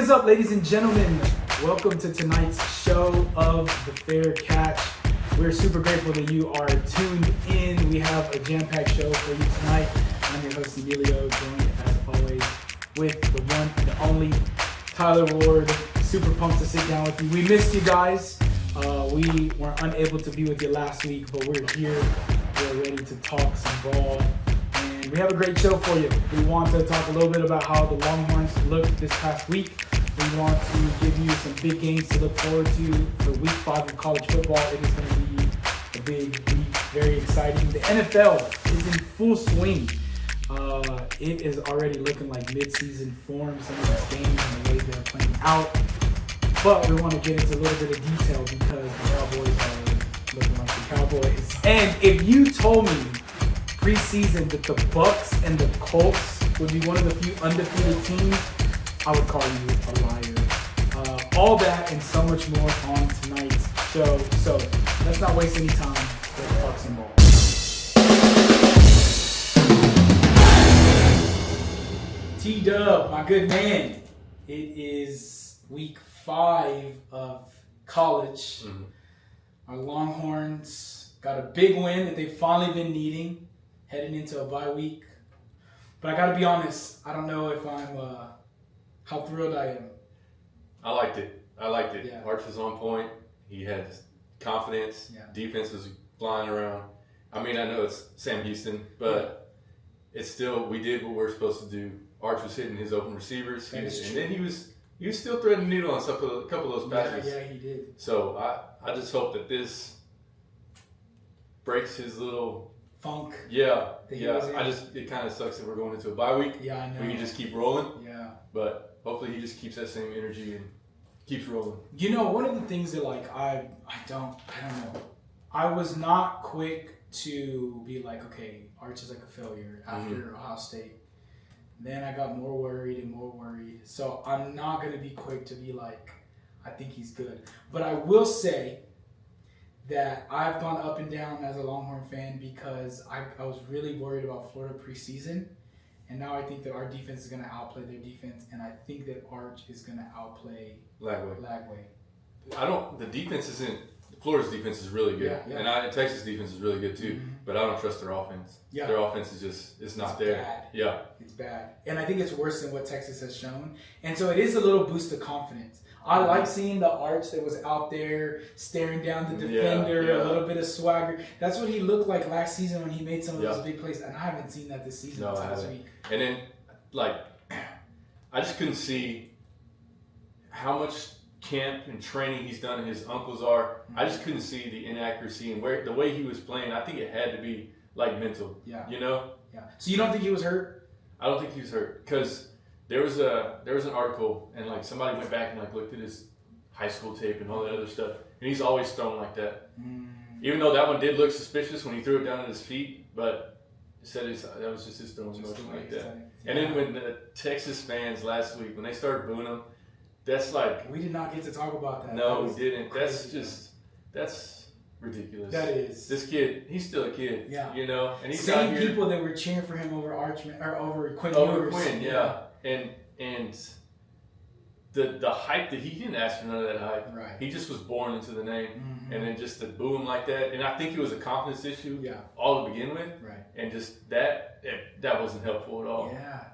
is up, ladies and gentlemen? Welcome to tonight's show of The Fair Catch. We're super grateful that you are tuned in. We have a jam-packed show for you tonight. I'm your host, Emilio, joined as always with the one and the only Tyler Ward. Super pumped to sit down with you. We missed you guys. We were unable to be with you last week, but we're here. We're ready to talk some ball. And we have a great show for you. We want to talk a little bit about how the Longhorns looked this past week. We want to give you some big games to look forward to for week 5 of college football. It is going to be a big week, very exciting. The NFL is in full swing. It is already looking like mid-season form, some of these games and the way they're playing out. But we want to get into a little bit of detail because the Cowboys are looking like the Cowboys. And if you told me preseason that the Bucks and the Colts would be one of the few undefeated teams, I would call you a liar. All that and so much more on tonight's show. So let's not waste any time. Let's talk some ball. T-Dub, my good man. It is week 5 of college. Our Longhorns got a big win that they've finally been needing, heading into a bye week. But I got to be honest, I don't know if I'm how thrilled I am. I liked it. Yeah. Arch was on point. He had confidence. Yeah. Defense was flying around. I mean, I know it's Sam Houston, but it's still, we did what we were supposed to do. Arch was hitting his open receivers. And then he was still threading the needle on a couple of those passes. Yeah, he did. So I just hope that this breaks his little funk. Yeah. It kind of sucks that we're going into a bye week. Yeah, I know. We can just keep rolling. Yeah. But hopefully he just keeps that same energy and keeps rolling. You know, one of the things that I don't know. I was not quick to be like, okay, Arch is like a failure after Ohio State. Then I got more worried and more worried. So I'm not going to be quick to be like, I think he's good. But I will say that I've gone up and down as a Longhorn fan because I was really worried about Florida preseason. And now I think that our defense is going to outplay their defense. And I think that Arch is going to outplay Lagway. The defense isn't, Florida's defense is really good. Yeah. And Texas defense is really good too. But I don't trust their offense. Yeah. Their offense is just, it's not there. Bad. Yeah. It's bad. And I think it's worse than what Texas has shown. And so it is a little boost of confidence. I like seeing the Arch that was out there staring down the defender, a little bit of swagger. That's what he looked like last season when he made some of those big plays. And I haven't seen that this season. No, I haven't. And then, I just couldn't see how much camp and training he's done and his uncles are. I just couldn't see the inaccuracy and the way he was playing. I think it had to be mental. Yeah. You know? Yeah. So you don't think he was hurt? I don't think he was hurt because there was an article and somebody went back and looked at his high school tape and all that other stuff, and he's always thrown like that. Even though that one did look suspicious when he threw it down at his feet, but it said that was just his throwing motion like that. And then when the Texas fans last week, when they started booing him, that's we did not get to talk about that. No, we didn't. That's ridiculous. That is. This kid, he's still a kid. Yeah. You know, and he's same people that were cheering for him over Archman or over Quinn. Over Quinn, yeah. And the hype that he didn't ask for none of that hype. Right. He just was born into the name, and then just to boo him like that, and I think it was a confidence issue. Yeah. All to begin with. Right. And just that wasn't helpful at all. Yeah.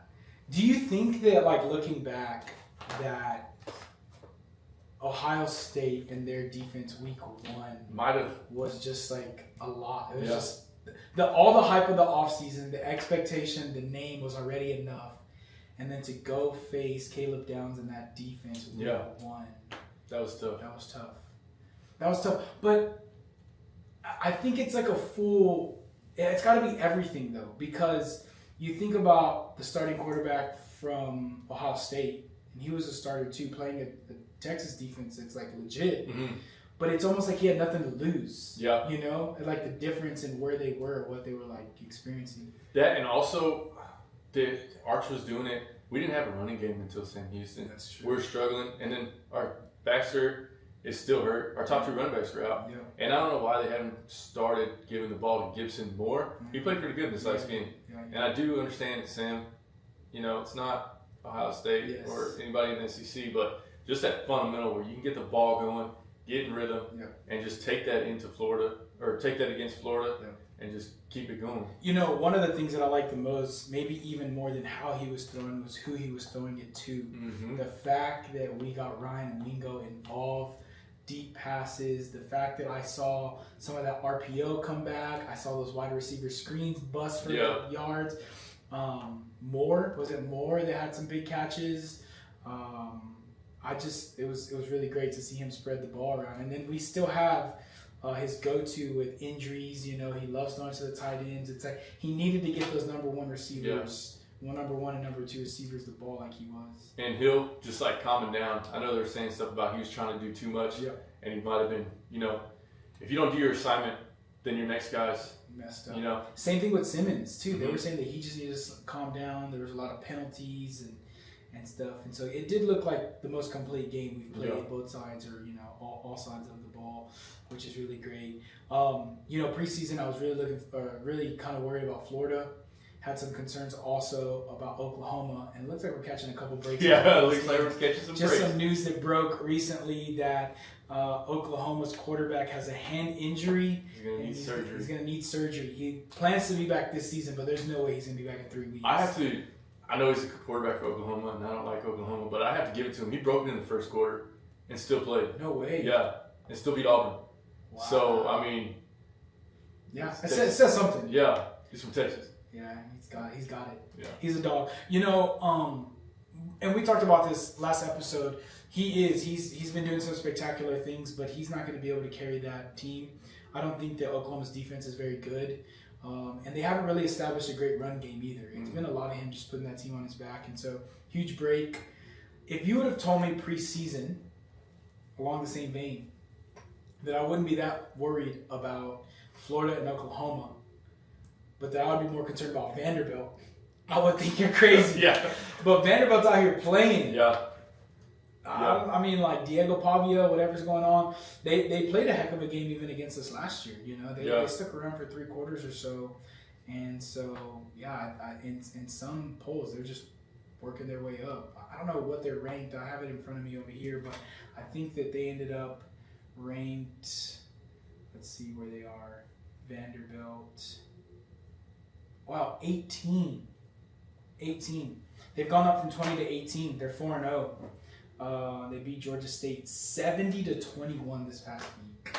Do you think that looking back that Ohio State and their defense week 1 was just a lot? It was just all the hype of the offseason, the expectation, the name was already enough. And then to go face Caleb Downs in that defense week 1. That was tough. That was tough. But I think it's a full, it's got to be everything though, because you think about the starting quarterback from Ohio State, and he was a starter too, playing a Texas defense that's legit. But it's almost like he had nothing to lose. Yeah. You know? The difference in where they were, what they were experiencing. That, and also Arch was doing it. We didn't have a running game until Sam Houston. That's true. We're struggling. And then our Baxter is still hurt. Our top 2 running backs are out. Yeah. And I don't know why they haven't started giving the ball to Gibson more. He played pretty good in this last game. Yeah. And I do understand that Sam, it's not Ohio State Yes. or anybody in the SEC, but just that fundamental where you can get the ball going, get in rhythm, and just take that into Florida or take that against Florida and just keep it going. You know, one of the things that I like the most, maybe even more than how he was throwing, was who he was throwing it to. Mm-hmm. The fact that we got Ryan Wingo involved, deep passes, the fact that I saw some of that RPO come back, I saw those wide receiver screens bust for yards. Moore that had some big catches. It was really great to see him spread the ball around. And then we still have his go-to with injuries. You know, he loves throwing to the tight ends. It's like he needed to get those number one receivers, number one and number two receivers the ball like he was. And he'll just like calm him down. I know they're saying stuff about he was trying to do too much, and he might have been. You know, if you don't do your assignment, then your next guy's messed up. You know, same thing with Simmons too. They were saying that he just needed to calm down. There was a lot of penalties and stuff, and so it did look like the most complete game we've played, both sides, or you know, all sides of the ball, which is really great. You know, preseason I was really kind of worried about Florida. Had some concerns also about Oklahoma, and it looks like we're catching a couple breaks. Yeah, it looks like we're catching some breaks. Just some news that broke recently that Oklahoma's quarterback has a hand injury. He's going to need surgery. He's going to need surgery. He plans to be back this season, but there's no way he's going to be back in 3 weeks. I know he's a quarterback for Oklahoma, and I don't like Oklahoma, but I have to give it to him. He broke it in the first quarter and still played. No way. Yeah, and still beat Auburn. Wow. So, I mean. Yeah, it says something. Yeah, he's from Texas. Yeah, he's got it. Yeah. He's a dog. You know, and we talked about this last episode. He's been doing some spectacular things, but he's not going to be able to carry that team. I don't think that Oklahoma's defense is very good. And they haven't really established a great run game either. It's been a lot of him just putting that team on his back. And so, huge break. If you would have told me preseason, along the same vein, that I wouldn't be that worried about Florida and Oklahoma, but that I would be more concerned about Vanderbilt, I would think you're crazy. But Vanderbilt's out here playing. I mean, like Diego Pavia, whatever's going on, they played a heck of a game even against us last year. You know, they stuck around for 3 quarters or so, and so in some polls they're just working their way up. I don't know what they're ranked. I have it in front of me over here, but I think that they ended up ranked. Let's see where they are. Vanderbilt. Wow, 18. They've gone up from 20 to 18. They're 4-0. They beat Georgia State 70-21 this past week.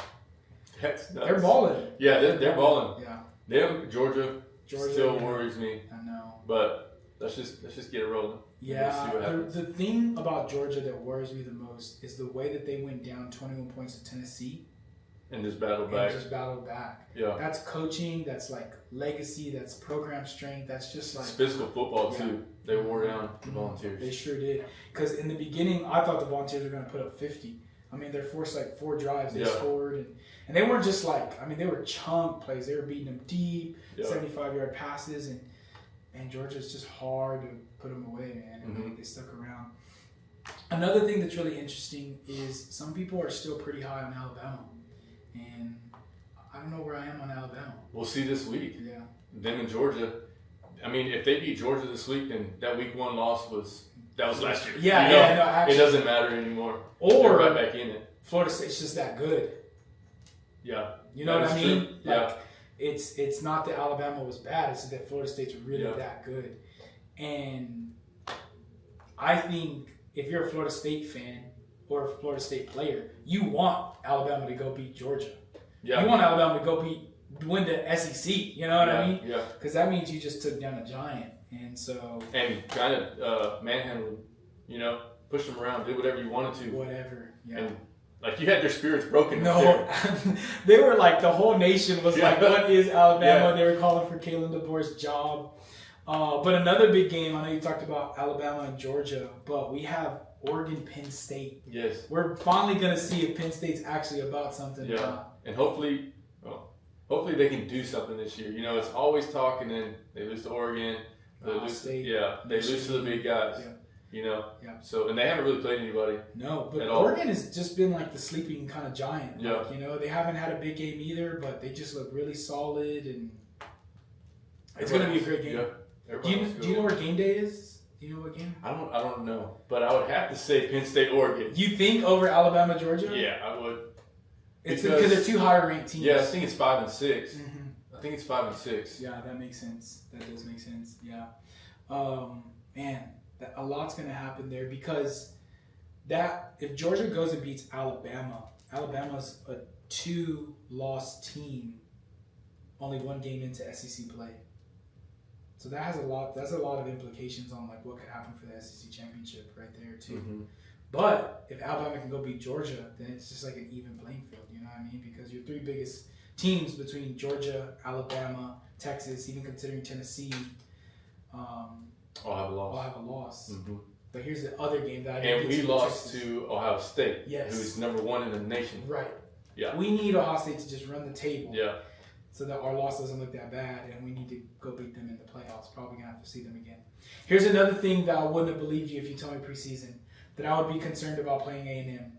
That's nuts. They're balling. Yeah, they're balling. Yeah. Them Georgia still worries me. I know. But let's just get it rolling. Yeah. See what happens. The thing about Georgia that worries me the most is the way that they went down 21 points to Tennessee. And just battled back. Yeah. That's coaching. That's like legacy. That's program strength. That's just like it's physical football too. They wore down the Volunteers. They sure did. Because in the beginning, I thought the Volunteers were going to put up 50. I mean, they forced like 4 drives. They scored, and they weren't just like. I mean, they were chunk plays. They were beating them deep, 75-yard passes, and Georgia's just hard to put them away, man. And they stuck around. Another thing that's really interesting is some people are still pretty high on Alabama. And I don't know where I am on Alabama. We'll see this week. Yeah. Them and Georgia. I mean, if they beat Georgia this week, then that week 1 loss was last year. Yeah, you know, actually, it doesn't matter anymore. Or they're right back in it. Florida State's just that good. Yeah. You know what I mean? True. Yeah. Like, it's not that Alabama was bad. It's that Florida State's really that good. And I think if you're a Florida State fan or a Florida State player, you want Alabama to go beat Georgia. Yeah. You want Alabama to go win the SEC. You know what I mean? Yeah. Because that means you just took down a giant. And so. And kind of manhandled, you know, pushed them around, did whatever you wanted to. Whatever. Yeah. And, like, you had their spirits broken. No, they were like, the whole nation was like, what is Alabama? They were calling for Kalen DeBoer's job. But another big game, I know you talked about Alabama and Georgia, but we have Oregon, Penn State. Yes. We're finally going to see if Penn State's actually about something. Yeah. And hopefully they can do something this year. You know, it's always talk, and then they lose to Oregon. They lose to the big guys. Yeah. You know? Yeah. So, and they haven't really played anybody. No, but Oregon has just been like the sleeping kind of giant. Yeah. Like, you know, they haven't had a big game either, but they just look really solid, and it's going to be a great game. Yeah. Do you know where game day is Do you know what game? I don't know, but I would have to say Penn State, Oregon. You think over Alabama, Georgia? Yeah, I would. It's because they're two higher ranked teams. Yeah, I think it's 5 and 6. Mm-hmm. I think it's 5 and 6. Yeah, that makes sense. That does make sense. Yeah, man, a lot's gonna happen there because if Georgia goes and beats Alabama, Alabama's a 2-loss team, only 1 game into SEC play. So that has a lot. That's a lot of implications on like what could happen for the SEC championship right there too. Mm-hmm. But if Alabama can go beat Georgia, then it's just like an even playing field. You know what I mean? Because your 3 biggest teams between Georgia, Alabama, Texas, even considering Tennessee, all have a loss. All have a loss. Mm-hmm. But here's the other game that I didn't get to. And we lost Texas. to Ohio State, yes, who's number 1 in the nation. Right. Yeah. We need Ohio State to just run the table. Yeah. So that our loss doesn't look that bad, and we need to go beat them in the playoffs. Probably gonna have to see them again. Here's another thing that I wouldn't have believed you if you told me preseason, that I would be concerned about playing A&M.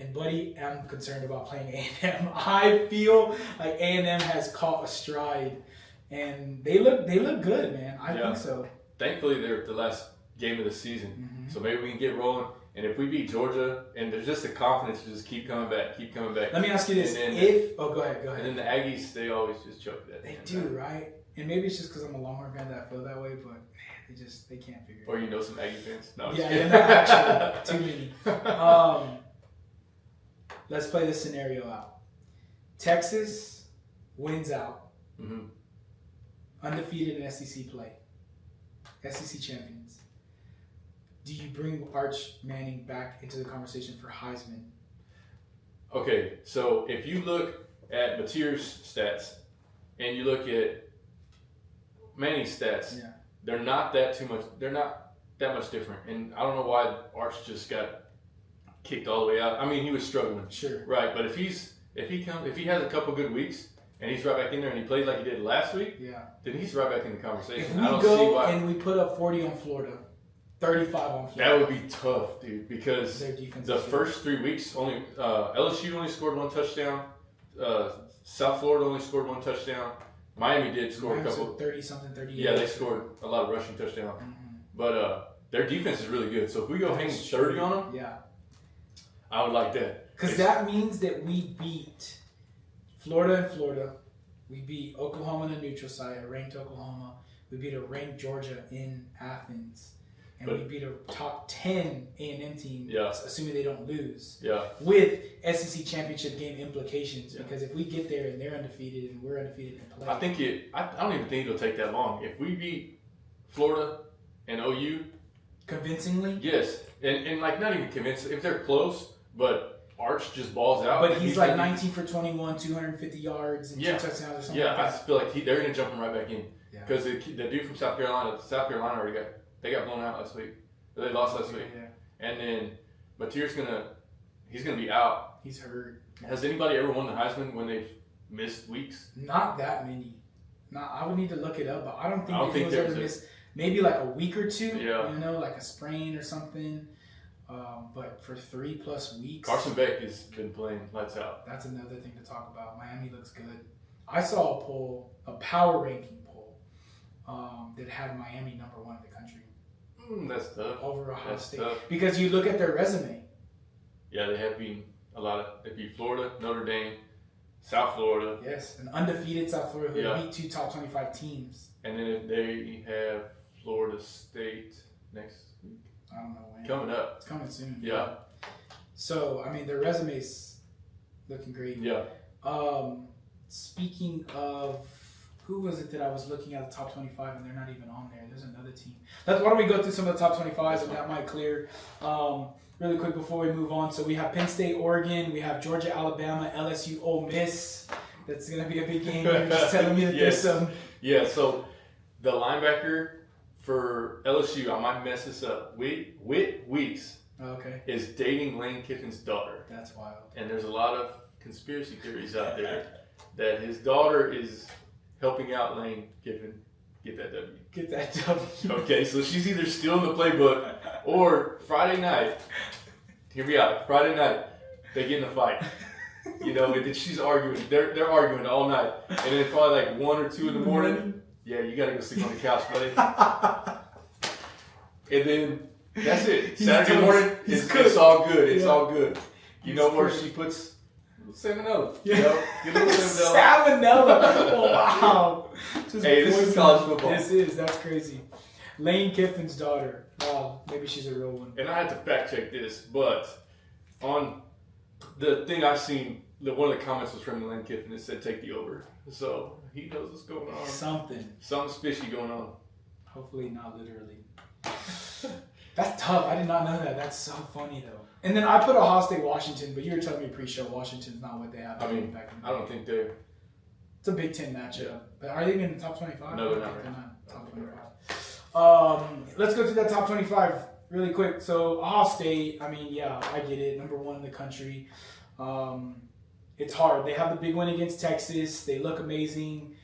And buddy, I'm concerned about playing A&M. I feel like A&M has caught a stride, and they look good, man. I think so. Thankfully, they're the last game of the season, so maybe we can get rolling. And if we beat Georgia, and there's just the confidence to just keep coming back. Let me ask you this: then, go ahead. And then the Aggies, they always just choke that. They do, right? And maybe it's just because I'm a Longhorn fan that I feel that way, but man, they can't figure it out. Or you know some Aggie fans? No, actually, too many. Let's play this scenario out. Texas wins out, undefeated in SEC play, SEC champions. Do you bring Arch Manning back into the conversation for Heisman? Okay, so if you look at Mateer's stats and you look at Manning's stats, they're not that much different. And I don't know why Arch just got kicked all the way out. I mean, he was struggling. Sure. Right, but if he has a couple good weeks and he's right back in there and he plays like he did last week, then he's right back in the conversation. If we go and we put up 40 on Florida, 35 on Florida. That would be tough, dude, because the first 3 weeks, only LSU only scored 1 touchdown. South Florida only scored 1 touchdown. Miami did score a couple. 30-something, 38. Yeah, they scored a lot of rushing touchdowns. But their defense is really good. So if we go hang 30 on them, I would like that. Because that means that we beat Florida and Florida. We beat Oklahoma on a neutral site, a ranked Oklahoma. We beat a ranked Georgia in Athens. And we beat a top 10 A&M team, assuming they don't lose, with SEC championship game implications. Because if we get there and they're undefeated and we're undefeated in play, I don't even think it'll take that long. If we beat Florida and OU convincingly, yes, and like not even convincing if they're close, but Arch just balls out. But he's like 19 for 21, 250 yards and 2 touchdowns or something. Yeah, I feel like they're gonna jump him right back in because the dude from South Carolina already got blown out last week. They lost last week. Yeah. And then Mateer's he's gonna be out. He's hurt. Has anybody ever won the Heisman when they've missed weeks? Not that many. I would need to look it up, but I don't think anyone's ever missed. Maybe like a week or 2. Yeah. You know, like a sprain or something. But for 3+ weeks. Carson Beck has been playing lights out. That's another thing to talk about. Miami looks good. I saw a power ranking poll, that had Miami number 1 in the country. That's tough. Over Ohio State. Tough. Because you look at their resume. Yeah, they have beaten they beat Florida, Notre Dame, South Florida. Yes, an undefeated South Florida who beat 2 top 25 teams. And then they have Florida State next week. I don't know when. Coming up. It's coming soon. Yeah. So, I mean, their resume's looking great. Yeah. Speaking of, who was it that I was looking at the top 25 and they're not even on there? There's another team. Why don't we go through some of the top 25s and that might clear really quick before we move on. So we have Penn State, Oregon. We have Georgia, Alabama, LSU, Ole Miss. That's going to be a big game. You're just telling me that there's some. Yeah, so the linebacker for LSU, I might mess this up. Whit Weeks is dating Lane Kiffin's daughter. That's wild. And there's a lot of conspiracy theories out there that his daughter is helping out Lane Kiffin get that W. Get that W. Okay, so she's either still in the playbook or Friday night. Hear me out. Friday night, they get in a fight. You know, and then she's arguing. They're arguing all night. And then probably like 1 or 2 in the morning. Yeah, you gotta go sleep on the couch, buddy. And then that's it. He's Saturday toast. morning, He's it's all good. It's Yeah. all good. You know He's where cooked. she puts salmonella. Yeah. You know? Get a little salmonella. Salmonella. Oh, wow. Just Hey, this is poison. college football. This is. That's crazy. Lane Kiffin's daughter. Wow. Maybe she's a real one. And I had to fact check this, but on the thing I've seen, one of the comments was from Lane Kiffin that said take the over. So he knows what's going on. Something's fishy going on. Hopefully not literally. That's tough. I did not know that. That's so funny though. And then I put Ohio State Washington, but you were telling me pre-show Washington's not what they have. I mean, back in the I don't day. think they're. It's a Big Ten matchup. Yeah. But are they even in the top 25? No, they're not. They're not top They're 25. Let's go to that top 25 really quick. So Ohio State, I mean, yeah, I get it. Number one in the country. It's hard. They have the big win against Texas. They look amazing.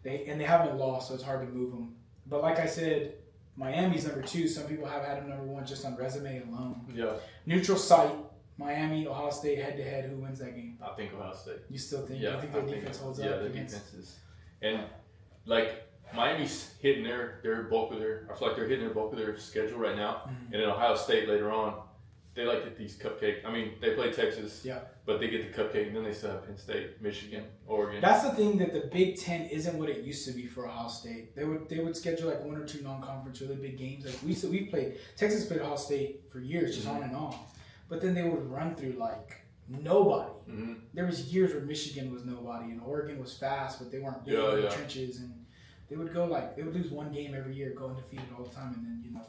They haven't lost, so it's hard to move them. But like I said, Miami's number two. Some people have had them number one just on resume alone. Yeah, Neutral site. Miami, Ohio State head to head. Who wins that game? I think Ohio State. You still think? Yeah, You think their defense holds up? Yeah, their against? defense is. And like Miami's hitting their bulk of their. I feel like they're hitting their bulk of their schedule right now. Mm-hmm. And then Ohio State later on, they like get these cupcake. I mean, they play Texas. Yeah. But they get the cupcake, and then they still have Penn State, Michigan, Oregon. That's the thing, that the Big Ten isn't what it used to be for Ohio State. They would schedule like one or two non-conference really big games. Like we've played Texas played Ohio State for years, just on and on. But then they would run through like nobody. Mm-hmm. There was years where Michigan was nobody and Oregon was fast, but they weren't big in the trenches. And they would lose one game every year, go undefeated all the time, and then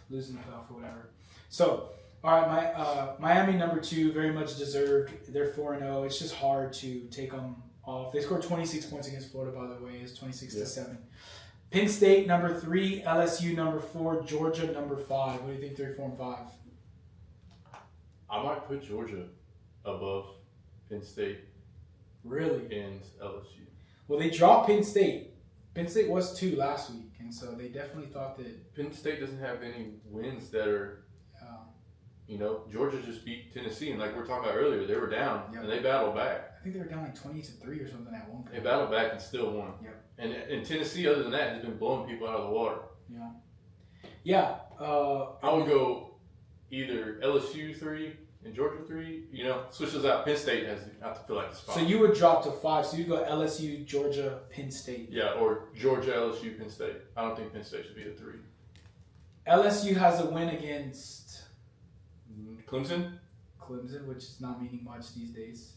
lose in the playoff or whatever. So. All right, Miami number two, very much deserved. They're 4-0. It's just hard to take them off. They scored 26 points against Florida, by the way. It's 26-7. Penn State number three, LSU number four, Georgia number five. What do you think? 3, 4, and 5. I might put Georgia above Penn State. Really? And LSU. Well, they dropped Penn State. Penn State was 2 last week, and so they definitely thought that Penn State doesn't have any wins that are. Georgia just beat Tennessee, and like we were talking about earlier, they were down, and they battled back. I think they were down like 20-3 or something at one point. They battled back and still won. Yeah. And Tennessee, other than that, has been blowing people out of the water. Yeah. Yeah. I would go either LSU 3 and Georgia 3. Switch those out. Penn State has to feel like the spot. So you would drop to 5. So you'd go LSU, Georgia, Penn State. Yeah, or Georgia, LSU, Penn State. I don't think Penn State should be a 3. LSU has a win against Clemson, which is not meaning much these days.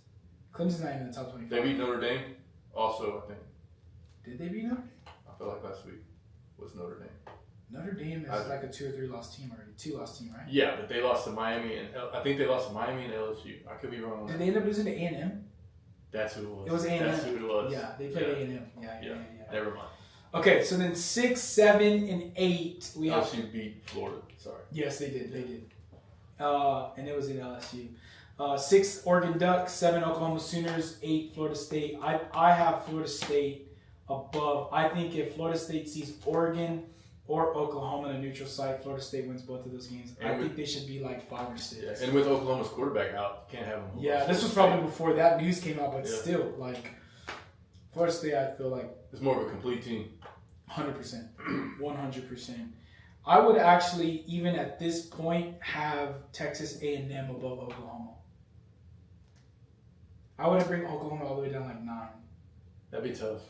Clemson's not even in the top 25. They beat Notre Dame. Also, I think. Did they beat Notre Dame? I feel like last week was Notre Dame. Notre Dame is like a 2 or 3 loss team already. 2 loss team, right? Yeah, but they lost to Miami and I think they lost to Miami and LSU. I could be wrong on that. Did they end up losing to A&M? That's who it was. It was A&M. That's who it was. Yeah, they played A&M. Yeah. Never mind. Okay, so then 6, 7, and 8 we have. LSU beat Florida. Sorry. Yes, they did. They did. And it was in LSU. 6 Oregon Ducks, 7 Oklahoma Sooners, 8 Florida State. I have Florida State above. I think if Florida State sees Oregon or Oklahoma in a neutral site, Florida State wins both of those games. I think they should be like 5 or 6. Yeah, and with Oklahoma's quarterback out, you can't have them. Yeah, this was probably before that news came out, but still, like, Florida State, I feel like it's more of a complete team. 100%. 100%. I would actually, even at this point, have Texas A&M above Oklahoma. I would bring Oklahoma all the way down like 9. That'd be tough.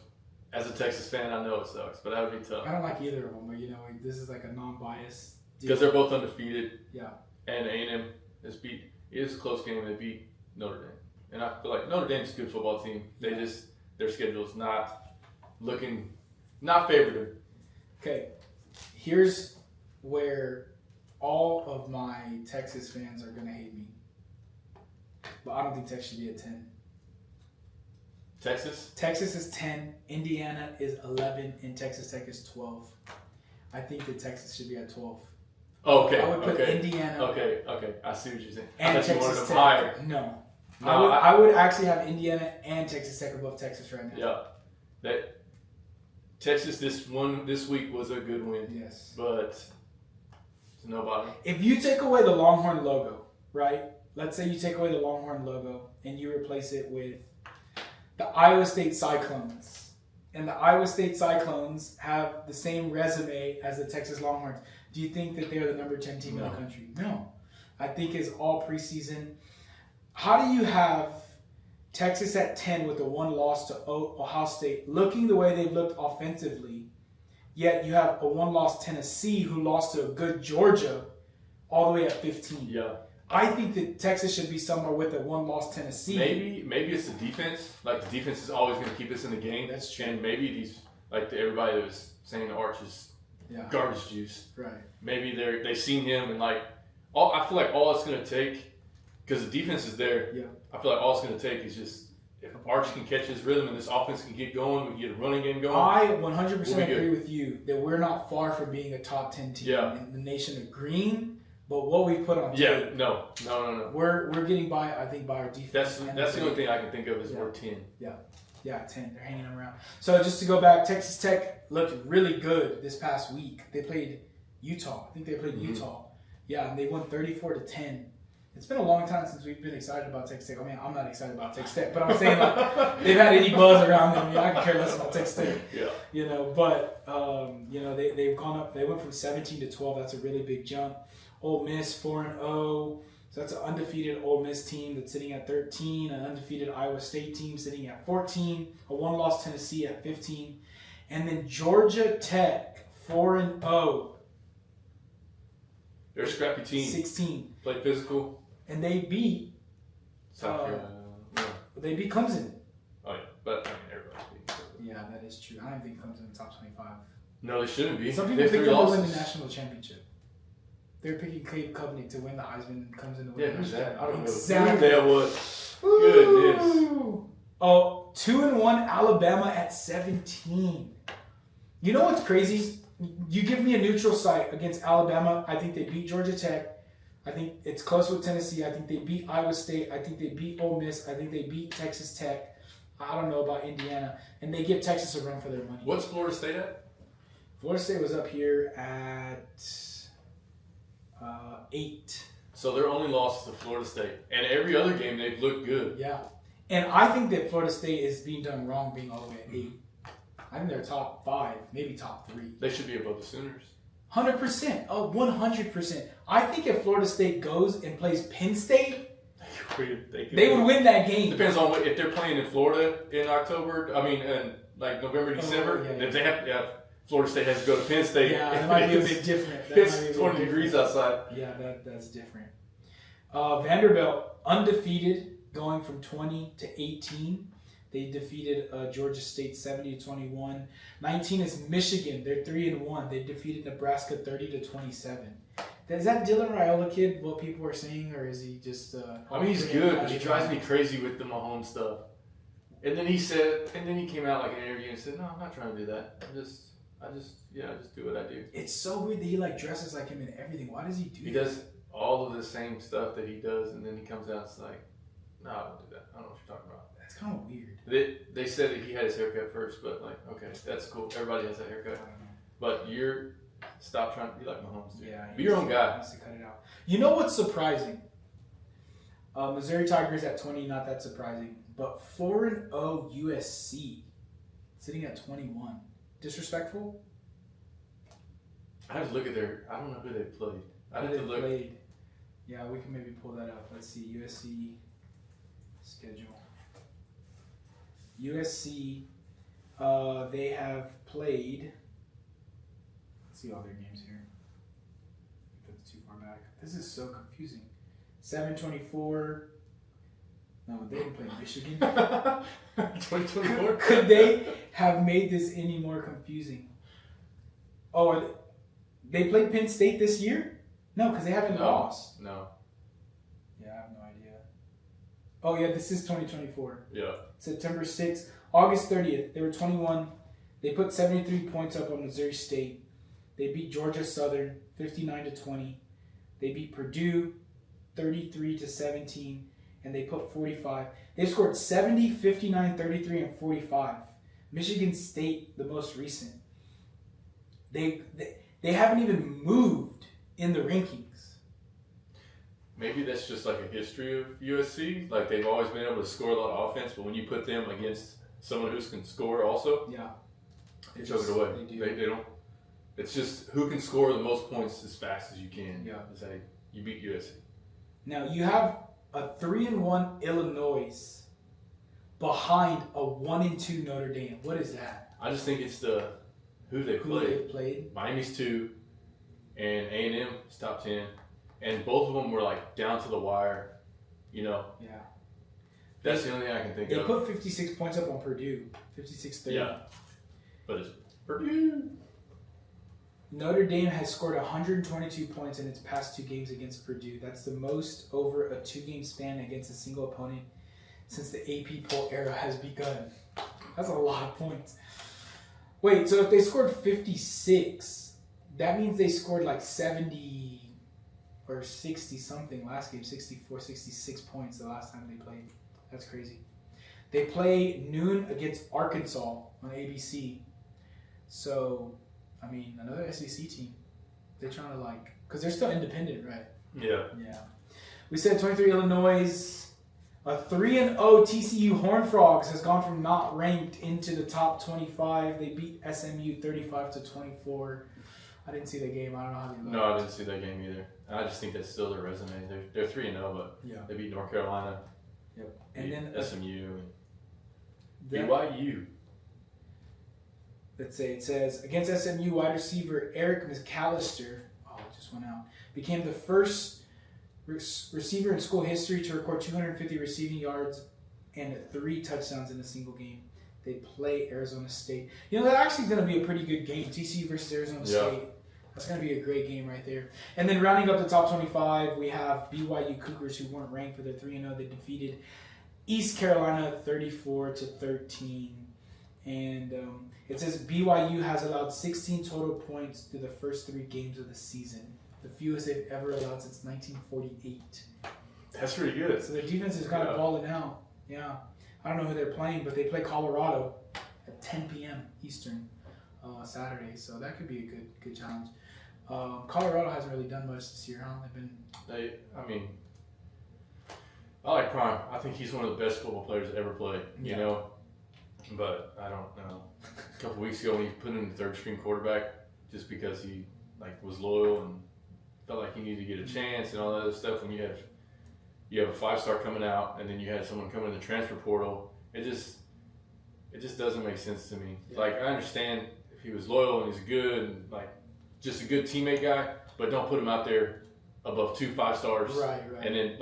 As a Texas fan, I know it sucks, but that would be tough. I don't like either of them, but this is like a non-biased. Because they're both undefeated. Yeah. And A&M is a close game. They beat Notre Dame, and I feel like Notre Dame's a good football team. They just their schedule's not favored them. Okay, here's where all of my Texas fans are gonna hate me, but I don't think Texas should be at 10. Texas is 10, Indiana is 11, and Texas Tech is 12. I think that Texas should be at 12. Okay. I would put Indiana. Okay. I see what you're saying. And I thought you wanted Texas them Tech. higher. No. No, I would actually have Indiana and Texas Tech above Texas right now. Yeah. That Texas this week was a good win. Yes. But it's nobody. If you take away the Longhorn logo, right? Let's say you take away the Longhorn logo and you replace it with the Iowa State Cyclones. And the Iowa State Cyclones have the same resume as the Texas Longhorns. Do you think that they're the number 10 team in the country? No. I think it's all preseason. How do you have Texas at 10 with a 1 loss to Ohio State, looking the way they've looked offensively, yet you have a 1 loss Tennessee who lost to a good Georgia all the way at 15? Yeah. I think that Texas should be somewhere with a 1 loss Tennessee. Maybe it's the defense. Like, the defense is always going to keep us in the game. That's true. And maybe these, like everybody that was saying the Arch is garbage juice. Right. Maybe they've seen him and like, I feel like all it's going to take, because the defense is there. Yeah. I feel like all it's going to take is just if Arch can catch his rhythm and this offense can get going, we can get a running game going. I 100% agree with you that we're not far from being a top 10 team in the nation of green. But what we put on tape, no. We're getting by, I think, by our defense. That's the only thing I can think of is we're 10. Yeah, 10. They're hanging them around. So just to go back, Texas Tech looked really good this past week. They played Utah. I think they played Utah. Yeah, and they won 34-10. It's been a long time since we've been excited about Texas Tech. I mean, I'm not excited about Texas Tech, but I'm saying like they've had any buzz around them. I can care less about Texas Tech. Yeah. But they've gone up. They went from 17 to 12. That's a really big jump. Ole Miss 4-0. So that's an undefeated Ole Miss team that's sitting at 13. An undefeated Iowa State team sitting at 14. A 1-loss Tennessee at 15. And then Georgia Tech 4-0. They're a scrappy team. 16. Played physical. And they beat South Carolina. They beat Clemson. Oh, yeah. But, I mean, everybody's beat Clemson. Yeah, that is true. I don't think Clemson in the top 25. No, they shouldn't be. Some people think they'll win the national championship. They're picking Cade Kovnick to win the Heisman, comes in to win the who's that? I don't know. Exactly. That was. Goodness. Oh, 2-1 Alabama at 17. You know what's crazy? You give me a neutral site against Alabama. I think they beat Georgia Tech. I think it's close with Tennessee. I think they beat Iowa State. I think they beat Ole Miss. I think they beat Texas Tech. I don't know about Indiana. And they give Texas a run for their money. What's Florida State at? Florida State was up here at 8. So their only loss is to Florida State. And every other game, they've looked good. Yeah. And I think that Florida State is being done wrong being all the way at 8. I think they're top 5, maybe top 3. They should be above the Sooners. 100%. Oh, 100%. I think if Florida State goes and plays Penn State, they would win that game. Depends on if they're playing in Florida in October. I mean, in like November, December. If they have Florida State has to go to Penn State. Yeah, that might be a bit different. It's 20 degrees outside. Yeah, that's different. Vanderbilt, undefeated, going from 20 to 18. They defeated Georgia State 70-21. 19 is Michigan. They're 3-1. They defeated Nebraska 30-27. Is that Dylan Raiola kid what people are saying, or is he just? I mean, he's good, but he drives me crazy with the Mahomes stuff. And then he came out like in an interview and said, "No, I'm not trying to do that. I just do what I do." It's so weird that he like dresses like him in everything. Why does he do that? He does all of the same stuff that he does, and then he comes out and it's like, "No, I don't do that. I don't know what you're talking about." That's kind of weird. They said that he had his haircut first, but like, okay, that's cool. Everybody has that haircut. But stop trying to be like Mahomes. Dude. Yeah, be your own guy. He needs to cut it out. You know what's surprising? Missouri Tigers at 20, not that surprising. But 4-0 USC, sitting at 21. Disrespectful? I have to look at I don't know who they played. I have to look. Played. Yeah, we can maybe pull that up. Let's see. USC schedule. USC, they have played. Let's see all their games here. That's too far back. This is so confusing. 7-24. No, they didn't play Michigan. 2024. Could they have made this any more confusing? Oh, they played Penn State this year? No, because they haven't lost. No. Yeah, I have no idea. Oh, yeah, this is 2024. Yeah. September 6th. August 30th, they were 21. They put 73 points up on Missouri State. They beat Georgia Southern 59-20. They beat Purdue 33-17. And they put 45. They scored 70, 59, 33, and 45. Michigan State, the most recent. They haven't even moved in the rankings. Maybe that's just like a history of USC. Like they've always been able to score a lot of offense, but when you put them against someone who can score also, yeah, they choke it away. They It's just who can score the most points as fast as you can. Yeah. Is that you beat USC. Now you have a 3-1 Illinois behind a 1-2 Notre Dame. What is that? I just think it's who they played. Miami's 2, and A&M is top 10, and both of them were like down to the wire. You know. Yeah. That's the only thing I can think They of. put 56 points up on Purdue. 56-30. Yeah. But it's Purdue. Notre Dame has scored 122 points in its past 2 games against Purdue. That's the most over a 2-game span against a single opponent since the AP poll era has begun. That's a lot of points. Wait, so if they scored 56, that means they scored like 70 or 60 something last game, 64, 66 points the last time they played. That's crazy. They play noon against Arkansas on ABC. So, I mean, another SEC team. They're trying to because they're still independent, right? Yeah. Yeah. We said 23 Illinois. A 3-0 TCU Horned Frogs has gone from not ranked into the top 25. They beat SMU 35-24. I didn't see the game. I don't know how they looked. No, I didn't see that game either. I just think that's still their resume. They're 3-0, but they beat North Carolina. Yep. And then SMU and BYU. Let's say it says against SMU wide receiver Eric McAllister. Oh, it just went out. Became the first receiver in school history to record 250 receiving yards and 3 touchdowns in a single game. They play Arizona State. You know, that's actually going to be a pretty good game. TCU versus Arizona State. That's going to be a great game right there. And then rounding up the top 25, we have BYU Cougars, who weren't ranked, but they're 3-0. They defeated East Carolina 34-13. And it says BYU has allowed 16 total points through the first 3 games of the season. The fewest they've ever allowed since 1948. That's pretty good. So their defense is kind of balling out. Yeah. I don't know who they're playing, but they play Colorado at 10 p.m. Eastern Saturday. So that could be a good challenge. Colorado hasn't really done much this year, huh? I like Prime. I think he's one of the best football players to ever play, you know. But I don't know. A couple weeks ago when he put in the third string quarterback just because he was loyal and felt like he needed to get a chance and all that other stuff, when you have a 5-star coming out and then you had someone come in the transfer portal, it just doesn't make sense to me. Yeah. I understand if he was loyal and he's good and just a good teammate guy, but don't put him out there above 2 5-stars. Right. And then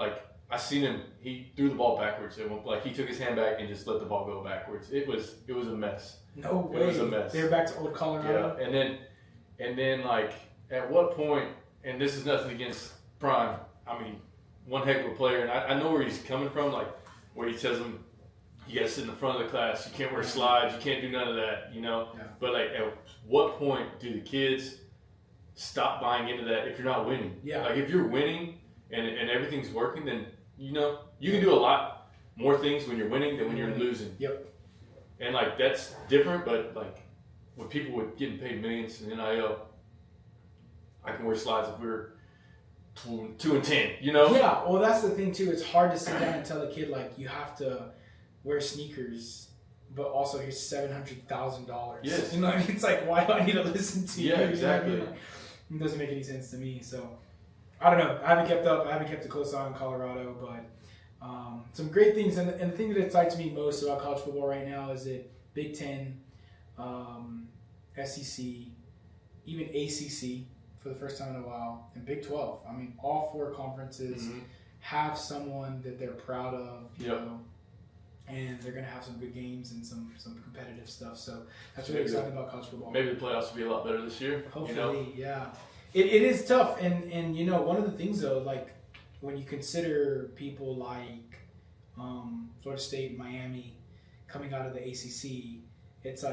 I seen him, he threw the ball backwards. He took his hand back and just let the ball go backwards. It was a mess. No way. It was a mess. They're back to old Colorado. Yeah. And then at what point, and this is nothing against Prime, I mean, one heck of a player, and I know where he's coming from, where he tells them, you got to sit in the front of the class, you can't wear slides, you can't do none of that, you know? Yeah. But at what point do the kids stop buying into that if you're not winning? Yeah. If you're winning and everything's working, then, you know, you can do a lot more things when you're winning than when you're losing. Yep. And that's different, but with people with getting paid millions in NIL, I can wear slides if we're 2 and 10, you know? Yeah, well, that's the thing too. It's hard to sit down and tell a kid you have to wear sneakers, but also here's $700,000. Yes. You know what I mean? It's why do I need to listen to you? Yeah, exactly. You know what I mean? It doesn't make any sense to me. So I don't know. I haven't kept a close eye on Colorado, but some great things. And the thing that excites me most about college football right now is that Big Ten, SEC, even ACC for the first time in a while, and Big 12. I mean, all 4 conferences have someone that they're proud of, you know, and they're going to have some good games and some competitive stuff. So that's really exciting about college football. Maybe the playoffs will be a lot better this year. Hopefully, yeah. It is tough, and you know, one of the things though, when you consider people like Florida State and Miami coming out of the ACC, it's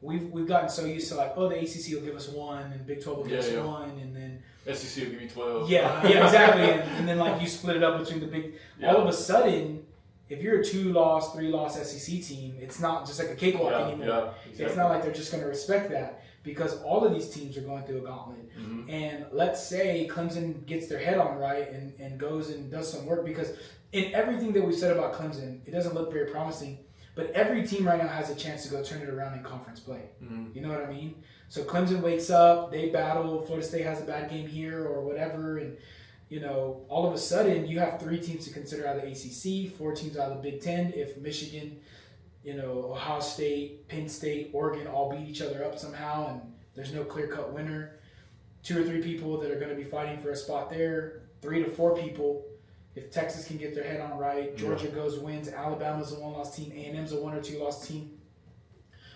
we've gotten so used to the ACC will give us 1 and Big 12 will give us 1, and then SEC will give you 12. Yeah, exactly. and then you split it up between the big. All of a sudden, if you're a 2-loss, 3-loss SEC team, it's not just a cakewalk anymore. Yeah, exactly. It's not like they're just going to respect that, because all of these teams are going through a gauntlet. And let's say Clemson gets their head on right and goes and does some work, because in everything that we've said about Clemson, it doesn't look very promising. But every team right now has a chance to go turn it around in conference play. You know what I mean? So Clemson wakes up, they battle, Florida State has a bad game here or whatever, and all of a sudden you have 3 teams to consider out of the ACC, 4 teams out of the Big Ten. If Michigan, Ohio State, Penn State, Oregon all beat each other up somehow, and there's no clear-cut winner, 2 or 3 people that are going to be fighting for a spot there, 3 to 4 people. If Texas can get their head on right, Georgia goes wins, Alabama's a 1-loss team, A&M's a 1 or 2-loss team.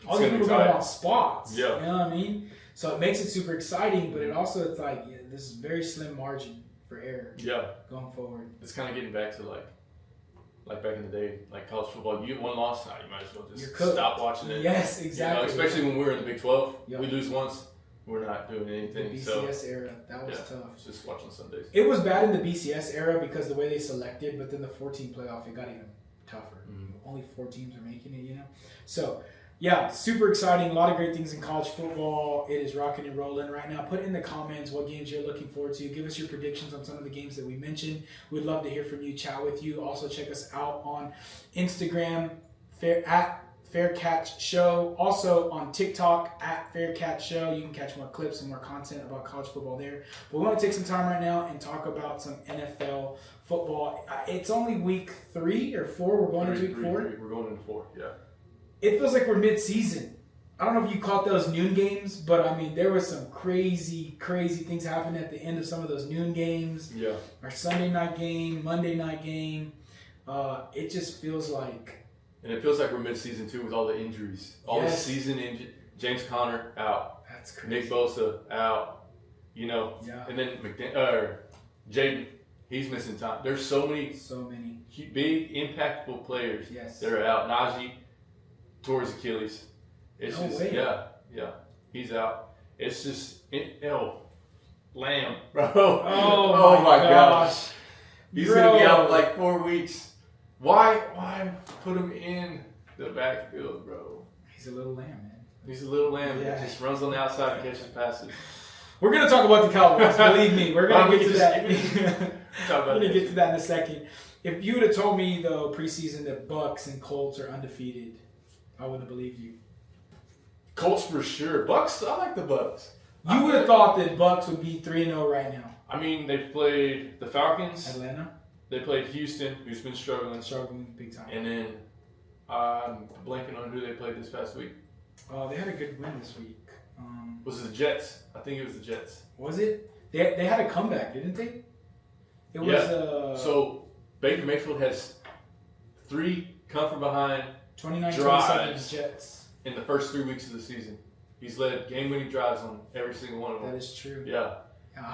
All these people going on spots. Yeah. You know what I mean? So it makes it super exciting, but it's like this is very slim margin for error. Yeah. Going forward. It's kind of getting back to like back in the day, like college football. You get 1 loss, now you might as well just stop watching it. Yes, exactly. Especially when we were in the Big 12. Yep. We lose once, we're not doing anything. The BCS era, that was tough. It's just watching Sundays. It was bad in the BCS era because the way they selected, but then the 14 playoff, it got even tougher. Mm-hmm. Only 4 teams are making it, So, yeah, super exciting. A lot of great things in college football. It is rocking and rolling right now. Put in the comments what games you're looking forward to. Give us your predictions on some of the games that we mentioned. We'd love to hear from you, chat with you. Also, check us out on Instagram, at Fair Catch Show. Also on TikTok at Fair Catch Show. You can catch more clips and more content about college football there. But we want to take some time right now and talk about some NFL football. It's only week 3 or 4. We're going into week 4. We're going into 4, yeah. It feels like we're mid-season. I don't know if you caught those noon games, but I mean, there was some crazy things happening at the end of some of those noon games. Yeah. Our Sunday night game, Monday night game. It just feels like... And it feels like we're mid-season, too, with all the injuries. All the season injuries. James Conner, out. That's crazy. Nick Bosa, out. Yeah. And then Jaden, he's missing time. There's so many big, impactful players that are out. Najee tore his Achilles. It's no just, way. yeah, he's out. It's just, Lamb, bro. Oh my gosh. He's going to be out for like 4 weeks. Why put him in the backfield, bro? He's a little lamb, man. He's a little lamb that just runs on the outside and catches passes. We're going to talk about the Cowboys. Believe me, we're going to get to that. We're going to get to that in a second. If you would have told me, though, preseason that Bucks and Colts are undefeated, I wouldn't have believed you. Colts for sure. Bucks, I like the Bucks. You would have thought that Bucks would be 3-0 right now. I mean, they played the Falcons. Atlanta. They played Houston, who's been struggling. Struggling big time. And then I'm blanking on who they played this past week. They had a good win this week. Was it the Jets? I think it was the Jets. Was it? They had a comeback, didn't they? It was. So Baker Mayfield has 3 come from behind 29-27 Jets in the first 3 weeks of the season. He's led game-winning drives on every single one of them. That is true. Yeah.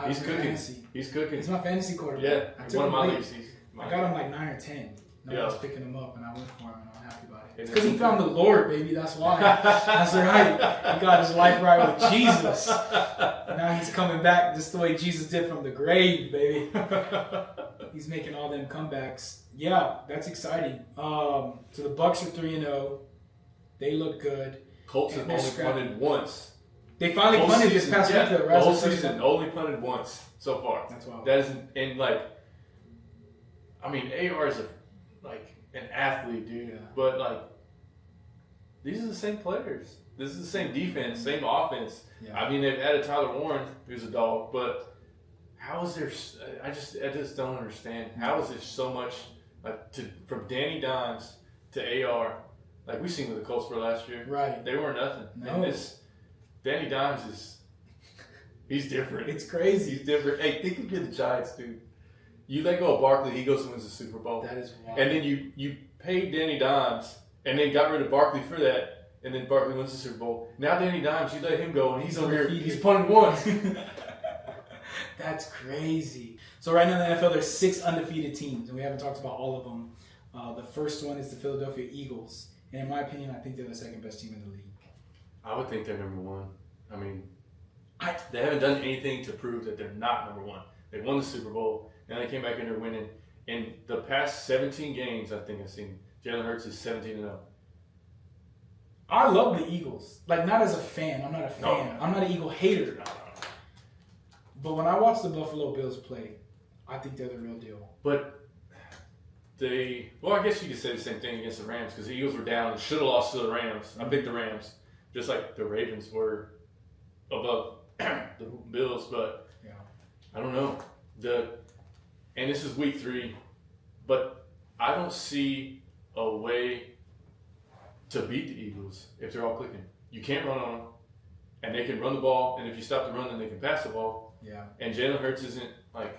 He's cooking. Fantasy. He's cooking. He's my fantasy quarterback. Yeah. One of my leagues. I got him like 9 or 10. No one was picking him up, and I went for him, and I'm happy about it. It's because he found the Lord, baby. That's why. That's right. He got his life right with Jesus. Now he's coming back just the way Jesus did from the grave, baby. He's making all them comebacks. Yeah, that's exciting. So the Bucks are 3-0. They look good. Colts have only punted once. They finally punted this past week, though, right? The whole season, only punted once so far. That's wild. That is, and AR is an athlete, dude. Yeah. But these are the same players. This is the same defense, same offense. Yeah. I mean, they've added Tyler Warren, who's a dog, but how is there? I just don't understand. How is there so much from Danny Dimes to AR? Like we seen with the Colts for last year. Right. They weren't nothing. No. And Danny Dimes he's different. It's crazy. He's different. Hey, think of the Giants, dude. You let go of Barkley, he goes and wins the Super Bowl. That is wild. And then you paid Danny Dimes, and then got rid of Barkley for that, and then Barkley wins the Super Bowl. Now Danny Dimes, you let him go, and he's over here. He's punted once. That's crazy. So right now in the NFL, there's 6 undefeated teams, and we haven't talked about all of them. The first one is the Philadelphia Eagles. And in my opinion, I think they're the second best team in the league. I would think they're number 1. I mean, they haven't done anything to prove that they're not number 1. They won the Super Bowl, and they came back and they're winning. In the past 17 games, I think I've seen, Jalen Hurts is 17-0. I love the Eagles. Not as a fan. I'm not a fan. No. I'm not an Eagle hater. No. But when I watch the Buffalo Bills play, I think they're the real deal. But I guess you could say the same thing against the Rams because the Eagles were down and should have lost to the Rams. I picked the Rams, just like the Ravens were above the Bills, but yeah. I don't know. And this is week 3, but I don't see a way to beat the Eagles if they're all clicking. You can't run on them, and they can run the ball, and if you stop the run, then they can pass the ball. Yeah. And Jalen Hurts isn't like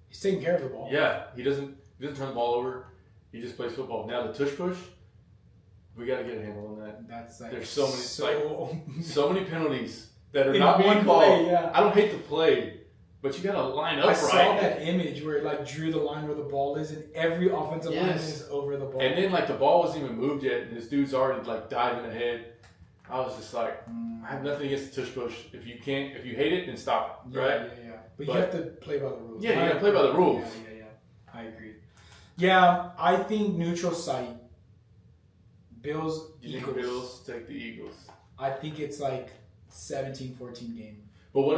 he's taking care of the ball. Yeah, he doesn't turn the ball over. He just plays football. Now the tush push, we got to get a handle on that. That's like there's so many penalties that are in not being one called. play, yeah. I don't hate the play, but you got to line up I right. saw that image where it like drew the line where the ball is, and every offensive line is over the ball. And then like the ball wasn't even moved yet, and this dude's already like diving ahead. I was just like, I have nothing against the tush push. If you hate it, then stop it, right? Yeah. But you have to play by the rules. Yeah, you got to play by the rules. Yeah. I agree. Yeah, I think neutral site. Bills, You Eagles. think Bills take the Eagles? I think it's like 17-14 game. But what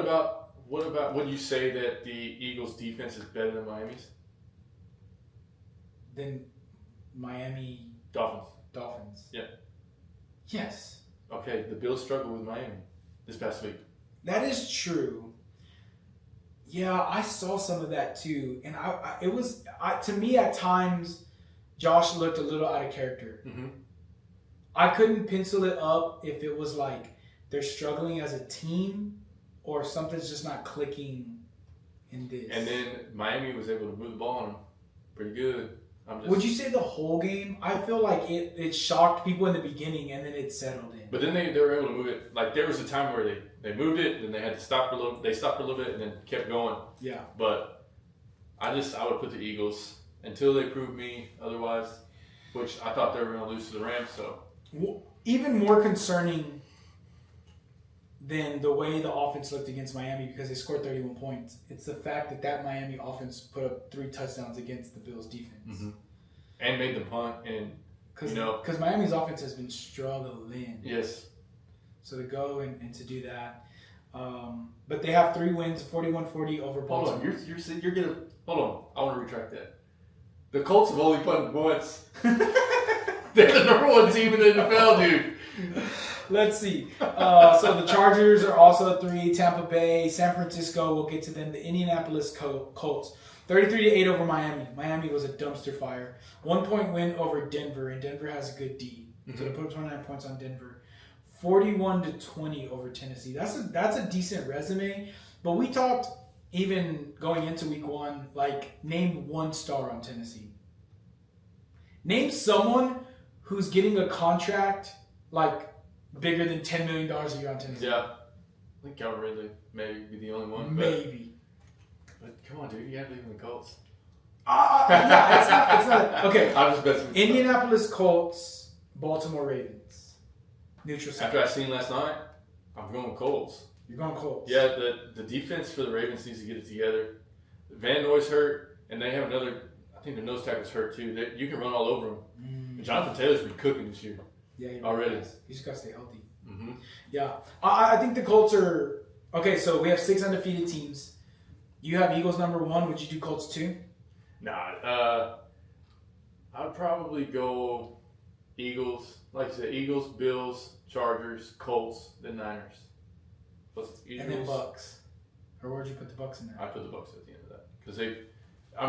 about would you say that the Eagles defense is better than Miami's? Then Miami Dolphins. Yeah. Yes. Okay, the Bills struggled with Miami this past week. That is true. Yeah, I saw some of that too, and it was to me at times, Josh looked a little out of character. Mm-hmm. I couldn't pencil it up if it was like they're struggling as a team or something's just not clicking in this. And then Miami was able to move the ball on them pretty good. Would you say the whole game? I feel like it shocked people in the beginning and then it settled in. But then they were able to move it. Like there was a time where they moved it, then they had to stop for a little. They stopped for a little bit and then kept going. Yeah. But I would put the Eagles until they prove me otherwise, which I thought they were going to lose to the Rams. So even more concerning than the way the offense looked against Miami because they scored 31 points. It's the fact that Miami offense put up 3 touchdowns against the Bills defense. Mm-hmm. And made them punt. And, because Miami's offense has been struggling. Yes. So to go and to do that. But they have 3 wins, 41-40 over Baltimore. Hold on. You're going to... Hold on. I want to retract that. The Colts have only punted once. They're the number 1 team in the NFL, dude. Let's see. So the Chargers are also at 3. Tampa Bay, San Francisco. We'll get to them. The Indianapolis Colts, 33-8 over Miami. Miami was a dumpster fire. 1-point win over Denver, and Denver has a good D. Mm-hmm. So they put up 29 points on Denver. 41-20 over Tennessee. That's a decent resume. But we talked even going into week 1, like name 1 star on Tennessee. Name someone who's getting a contract like bigger than $10 million a year on Tennessee. Yeah. I think Calvin Ridley may be the only one. Maybe. But come on, dude. You have to leave in the Colts. Yeah, it's not. Okay. I'm just messing with Indianapolis Colts, Baltimore Ravens. Neutral site. After I seen last night, I'm going Colts. You're going Colts. Yeah, the defense for the Ravens needs to get it together. Van Noy's hurt, and they have another. I think the nose tackle's hurt too. You can run all over them. Jonathan Taylor's been cooking this year. Yeah, already. He's just got to stay healthy. Mm-hmm. Yeah, I think the Colts are okay. So we have 6 undefeated teams. You have Eagles number 1. Would you do Colts 2? Nah, I'd probably go Eagles. Like I said, Eagles, Bills, Chargers, Colts, then Niners. And then Bucks. Or where'd you put the Bucks in there? I put the Bucks at the end of that because Baker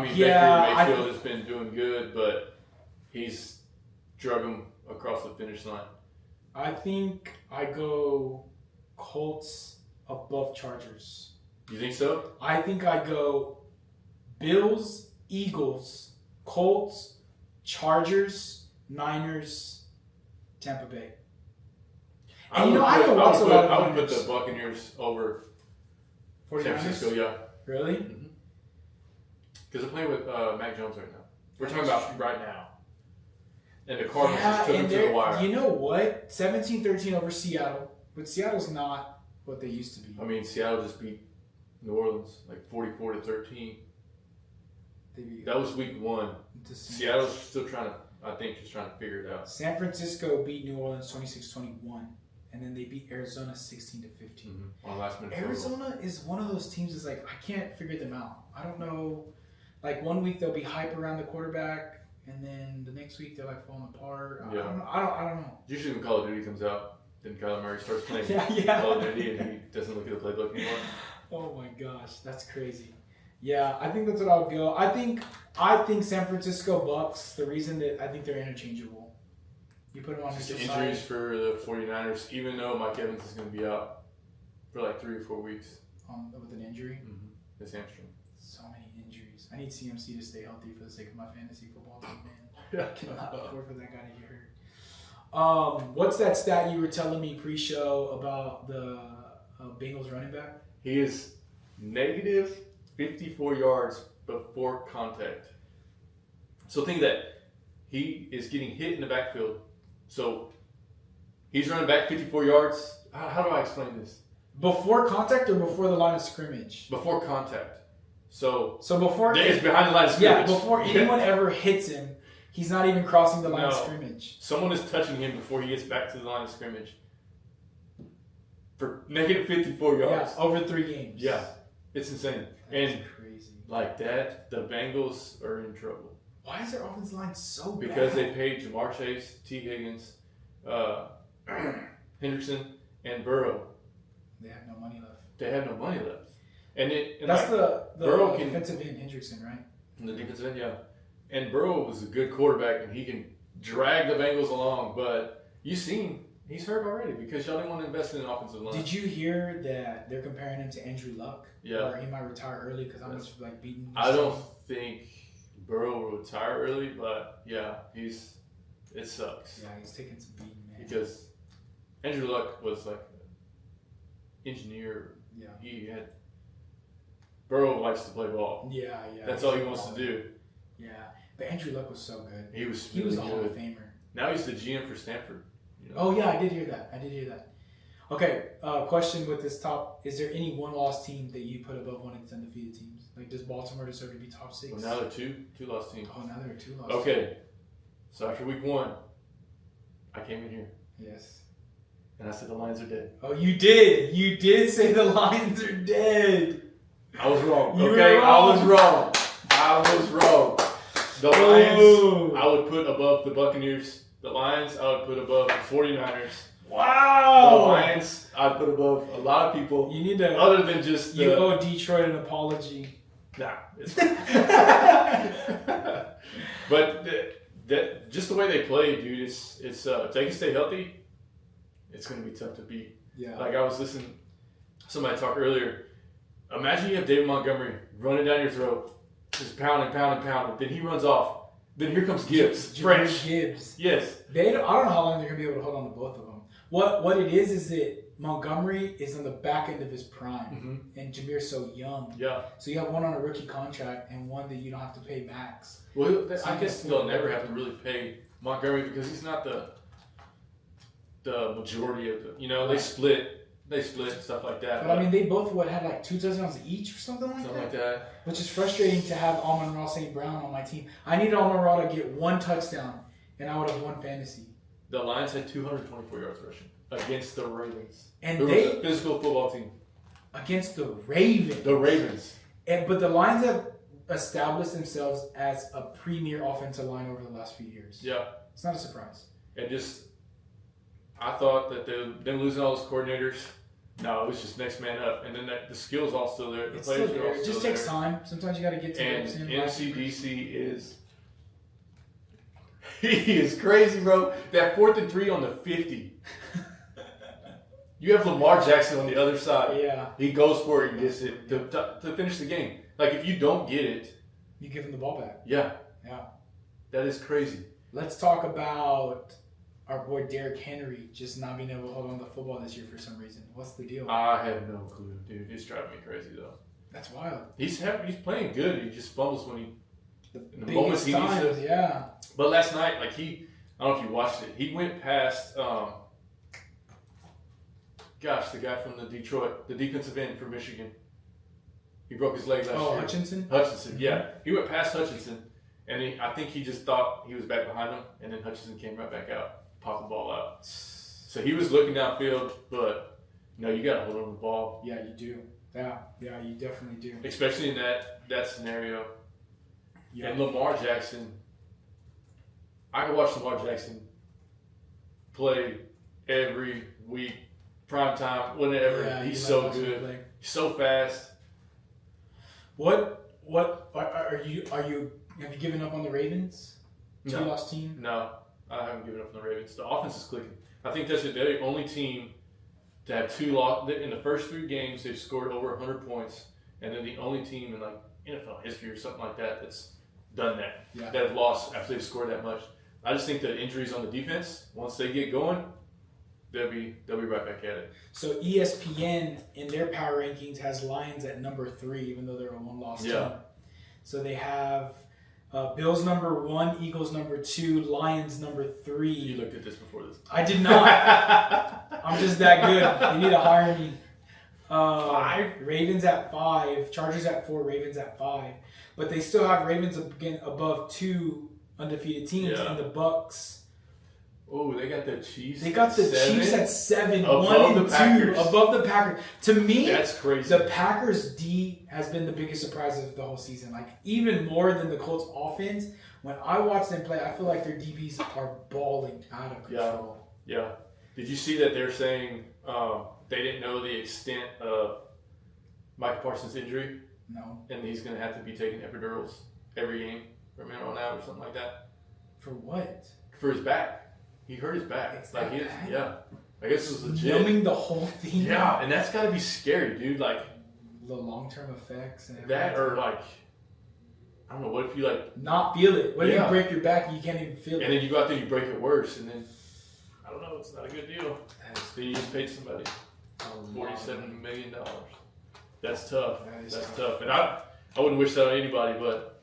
Mayfield has been doing good, but he's drug them across the finish line. I think I go Colts above Chargers. You think so? I think I go Bills, Eagles, Colts, Chargers, Niners, Tampa Bay. And I would put the Buccaneers over 49ers? San Francisco, yeah. Really? Mm-hmm. Because they're playing with Mac Jones right now. We're talking about right now. And the Cardinals just took them to the wire. You know what? 17-13 over Seattle. But Seattle's not what they used to be. I mean, Seattle just beat New Orleans like 44-13. That was week 1. Seattle's still trying to figure it out. San Francisco beat New Orleans 26-21. And then they beat Arizona 16-15. Mm-hmm. On last minute. Arizona is one of those teams that's like, I can't figure them out. I don't know. Like one week they'll be hype around the quarterback, and then the next week they're like falling apart. Yeah. I don't know. Usually when Call of Duty comes out, then Kyler Murray starts playing Yeah. Call of Duty and he doesn't look at the playbook anymore. Oh my gosh, that's crazy. Yeah, I think that's what I would go. I think San Francisco Bucks, the reason that I think they're interchangeable. You put them on Just the injuries side. for the 49ers, even though Mike Evans is going to be out for like 3 or 4 weeks. With an injury. Mm-hmm. His hamstring. So many injuries. I need CMC to stay healthy for the sake of my fantasy football team, man. Yeah. I cannot afford for that guy to get hurt. What's that stat you were telling me pre-show about the Bengals running back? He is negative 54 yards before contact. So think that he is getting hit in the backfield. So he's running back 54 yards. How do I explain this? Before contact or before the line of scrimmage? Before contact. So before it's behind the line of scrimmage. Yeah, before anyone ever hits him, he's not even crossing the line of scrimmage. Someone is touching him before he gets back to the line of scrimmage. For negative 54 yards. Yeah, over 3 games. Yeah, it's insane. That's and crazy. Like that, the Bengals are in trouble. Why is their offensive line so bad? Because they paid Jamar Chase, T. Higgins, Hendrickson, and Burrow. They have no money left. They have no money left. And that's like, the Burrow can, defensive end, Hendrickson, right? The defensive end, yeah. And Burrow was a good quarterback, and he can drag the Bengals along. But you've seen he's hurt already because y'all didn't want to invest in an offensive line. Did you hear that they're comparing him to Andrew Luck? Yeah. Or he might retire early because how much like beating. I don't think Burrow will retire early, but yeah, it sucks. Yeah, he's taking some beating, man. Because Andrew Luck was like an engineer. Yeah. He had Burrow likes to play ball. Yeah. That's all he wants to do. Yeah, but Andrew Luck was so good. He was a Hall of Famer. Now he's the GM for Stanford. You know? Oh yeah, I did hear that. Okay, question with this top: is there any one-loss team that you put above one of the undefeated teams? Like, does Baltimore deserve to be top 6? Well, now they're two lost teams. Oh, now there are 2 lost. Okay, so after week 1, I came in here. Yes. And I said the Lions are dead. Oh, you did. You did say the Lions are dead. I was wrong. You okay, were wrong. I was wrong. The Lions, I would put above the Buccaneers. The Lions, I would put above the 49ers. Wow. The Lions, I'd put above a lot of people. You need to. Other than just you owe Detroit an apology. Nah. But just the way they play, dude, it's if they can stay healthy, it's going to be tough to beat. Yeah. Like I was listening to somebody talk earlier. Imagine you have David Montgomery running down your throat, just pounding. Then he runs off. Then here comes Gibbs. French. Gibbs. Yes. I don't know how long they're going to be able to hold on to both of them. What it is that Montgomery is on the back end of his prime, and Jameer's so young. Yeah. So you have one on a rookie contract and one that you don't have to pay max. Well, I guess they'll never have to really pay Montgomery because he's not the majority of the. You know, they split and stuff like that. But I mean, they both had like 2 touchdowns each or something like that. Which is frustrating to have Amon-Ra St. Brown on my team. I needed Amon-Ra to get 1 touchdown, and I would have won fantasy. The Lions had 224 yards rushing against the Ravens. And who they was a physical football team. Against the Ravens. The Ravens. But the Lions have established themselves as a premier offensive line over the last few years. Yeah. It's not a surprise. And I thought that them losing all those coordinators. No, it was just next man up, and then the skills all still there. The It's players still are all there. It still just there. takes time. Sometimes you got to get to And reps in. MCDC is he is crazy, bro. That 4th and 3 on the 50. You have Lamar Jackson on the other side. Yeah. He goes for it and gets it to finish the game. Like if you don't get it, You give him the ball back. yeah, Yeah. that is crazy. Let's talk about our boy Derrick Henry just not being able to hold on to football this year for some reason. What's the deal? I have no clue, dude. It's driving me crazy though. That's wild. He's playing good. He just fumbles when in the Biggest moments he needs times, to. yeah. But last night, like I don't know if you watched it. He went past, the guy from the Detroit, the defensive end from Michigan. He broke his leg last year. Hutchinson? Hutchinson, yeah. He went past Hutchinson, and I think he just thought he was back behind him, and then Hutchinson came right back out, popped the ball out. So he was looking downfield, but you got to hold on to the ball. Yeah, you do. Yeah, you definitely do. Especially in that scenario. Yeah. And Lamar Jackson, I could watch Lamar Jackson play every week, prime time, whenever. Yeah, he's so good. He's so fast. What are you? Have you given up on the Ravens? No. Two-loss team? No, I haven't given up on the Ravens. The offense is clicking. I think that's the only team to have 2 losses. In the first 3 games, they've scored over 100 points. And they're the only team in like NFL history or something like that that's done that. Yeah. That have lost after they've scored that much. I just think the injuries on the defense, once they get going, they'll be right back at it. So ESPN in their power rankings has Lions at number 3, even though they're a 1-loss team. So they have Bills number 1, Eagles number 2, Lions number 3. You looked at this before this. I did not. I'm just that good. You need to hire me. 5? Ravens at 5, Chargers at 4, Ravens at 5. But they still have Ravens again above 2 undefeated teams and the Bucks. Oh, they got the Chiefs. They got the 7? Chiefs at 7, above 1 and the Packers. 2, above the Packers. To me, that's crazy. The Packers D has been the biggest surprise of the whole season. Like even more than the Colts offense. When I watch them play, I feel like their DBs are balling out of control. Yeah. Did you see that they're saying they didn't know the extent of Micah Parsons' injury? No. And he's going to have to be taking epidurals every game from here on out or something like that. For what? For his back. He hurt his back. It's like that he is, bad? yeah. I guess it was legit. Numbing the whole thing. Yeah, and that's got to be scary, dude. Like the long-term effects and that, or like I don't know. What if you like not feel it? What if you break your back and you can't even feel it? And then you go out there and you break it worse, and then I don't know. It's not a good deal. Then you just paid somebody $47 million. That's tough. That's tough. And I wouldn't wish that on anybody, but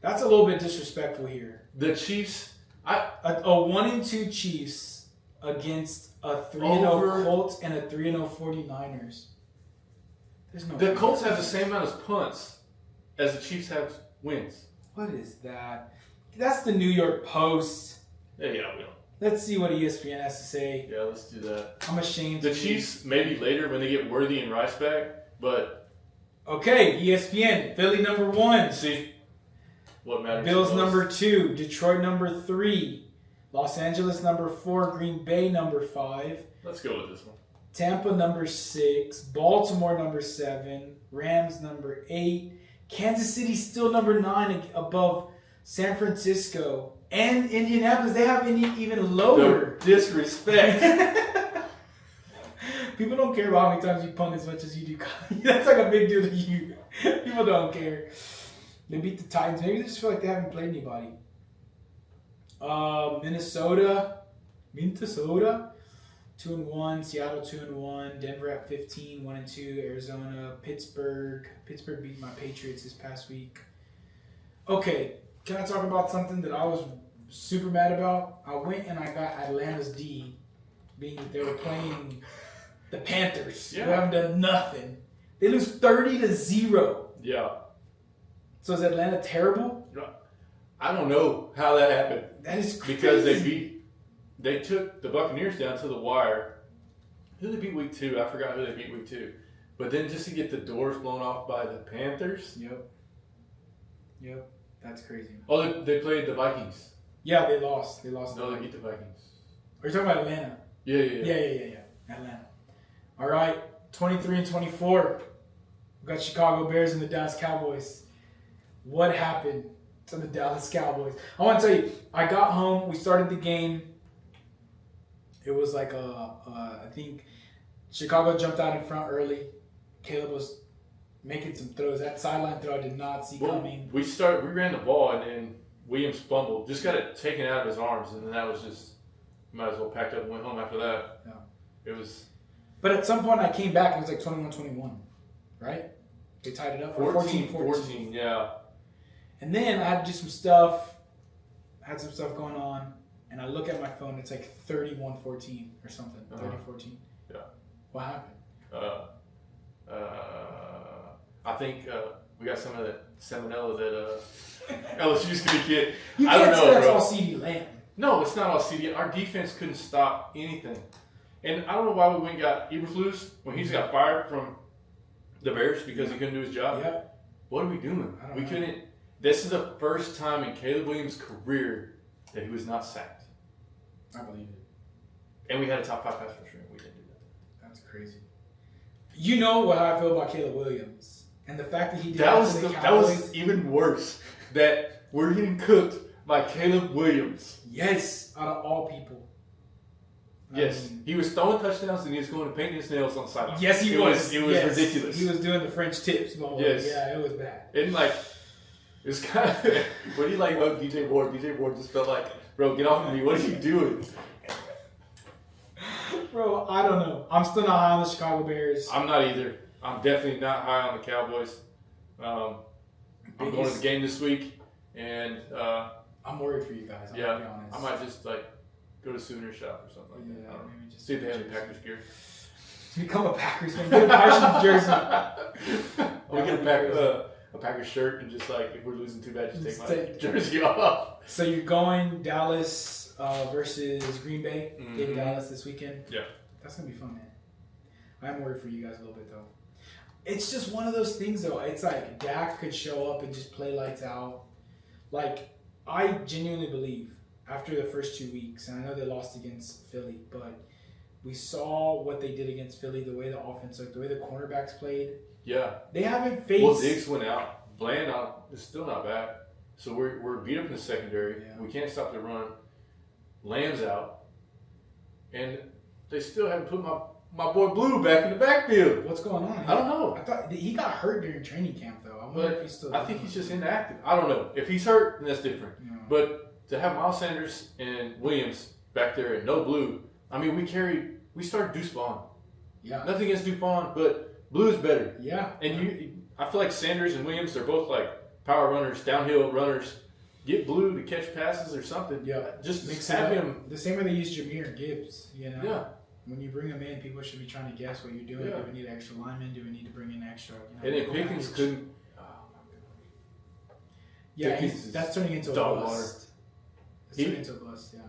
that's a little bit disrespectful here. The Chiefs, a 1-2 Chiefs against a 3-0 Colts and a 3-0 49ers. There's no. The Colts have the same amount of punts as the Chiefs have wins. What is that? That's the New York Post. Yeah, we don't. Let's see what ESPN has to say. Yeah, let's do that. I'm ashamed. The Chiefs maybe later when they get Worthy and Rice back, but okay, ESPN, Philly number 1. See what matters. Bills number 2, Detroit number 3, Los Angeles number 4, Green Bay number 5. Let's go with this one. Tampa number 6, Baltimore number 7, Rams number 8, Kansas City still number 9 above San Francisco, and Indianapolis. They have even lower. The disrespect. People don't care about how many times you punt as much as you do. That's like a big deal to you. People don't care. They beat the Titans. Maybe they just feel like they haven't played anybody. Minnesota, 2-1. Seattle 2-1. Denver at 15, 1-2. Arizona, Pittsburgh beat my Patriots this past week. Okay, can I talk about something that I was super mad about? I went and I got Atlanta's D, being that they were playing the Panthers. Yeah. Who haven't done nothing. They lose 30-0. Yeah. So is Atlanta terrible? I don't know how that happened. That is crazy. Because they took the Buccaneers down to the wire. Who did they beat week 2? I forgot who they beat week 2. But then just to get the doors blown off by the Panthers. Yep. That's crazy. Oh, they played the Vikings. Yeah, they lost. They beat the Vikings. Are you talking about Atlanta? Yeah. Atlanta. All right, 23-24. We got Chicago Bears and the Dallas Cowboys. What happened to the Dallas Cowboys? I want to tell you, I got home. We started the game. It was like I think Chicago jumped out in front early. Caleb was making some throws. That sideline throw I did not see coming. We ran the ball and then Williams fumbled. Just got it taken out of his arms, and then that was just might as well packed up and went home after that. Yeah. It was. But at some point I came back and it was like 21-21, right? They tied it up. 14, yeah. And then I had to do some stuff. Had some stuff going on, and I look at my phone. It's like 31-14 or something. 30-14. Yeah. What happened? I think we got some of that salmonella that LSU's gonna get. You I don't can't know, say that's bro. all CeeDee Lamb. No, it's not all CeeDee. Our defense couldn't stop anything, and I don't know why we went and got Eberflus when he's got fired from the Bears because he couldn't do his job. Yeah. What are we doing? We couldn't. This is the first time in Caleb Williams' career that he was not sacked. I believe it. And we had a top 5 pass rusher, and we didn't do that. That's crazy. You know how I feel about Caleb Williams. And the fact that he did that was even worse. That we're getting cooked by Caleb Williams. Yes, out of all people. Yes, he was throwing touchdowns and he was going to paint his nails on the sideline. Yes, he was. It was ridiculous. He was doing the French tips. Yes. Yeah, it was bad. And like, it was kind of, what do you like about DJ Ward? DJ Ward just felt like, bro, get off of me. What are you doing? Bro, I don't know. I'm still not high on the Chicago Bears. I'm not either. I'm definitely not high on the Cowboys. I'm going to the game this week, and I'm worried for you guys. I'm gonna be honest. I might just like go to Souvenir Shop or something like that. Maybe just see if they have the Packers gear. Become a Packers fan. Get a Packers jersey. We get a Packers shirt and just like if we're losing too bad, just take my jersey off. So you're going Dallas versus Green Bay in Dallas this weekend. Yeah, that's gonna be fun, man. I'm worried for you guys a little bit though. It's just one of those things though. It's like Dak could show up and just play lights out. Like I genuinely believe after the first 2 weeks, and I know they lost against Philly, but we saw what they did against Philly, the way the offense looked, the way the cornerbacks played. Yeah. They haven't faced... Well, Diggs went out. Bland out. It's still not bad. So we're beat up in the secondary. Yeah. We can't stop the run. Lamb's out. And they still haven't put my boy Blue back in the backfield. What's going on? I don't know. I thought he got hurt during training camp, though. I wonder if he's still... I think he's just inactive. I don't know. If he's hurt, then that's different. Yeah. But to have Miles Sanders and Williams back there and no Blue, I mean, we started Deuce Vaughn. Yeah. Nothing against Deuce Vaughn, but Blue is better. Yeah. And I feel like Sanders and Williams are both like power runners, downhill runners. Get Blue to catch passes or something. Yeah. Just have him. The same way they use Jahmyr Gibbs, you know? Yeah. When you bring him in, people should be trying to guess what you're doing. Yeah. Do we need extra linemen? Do we need to bring in extra? And then Pickens couldn't. Oh my God. Yeah, that's turning into a bust. It's turning into a bust, yeah.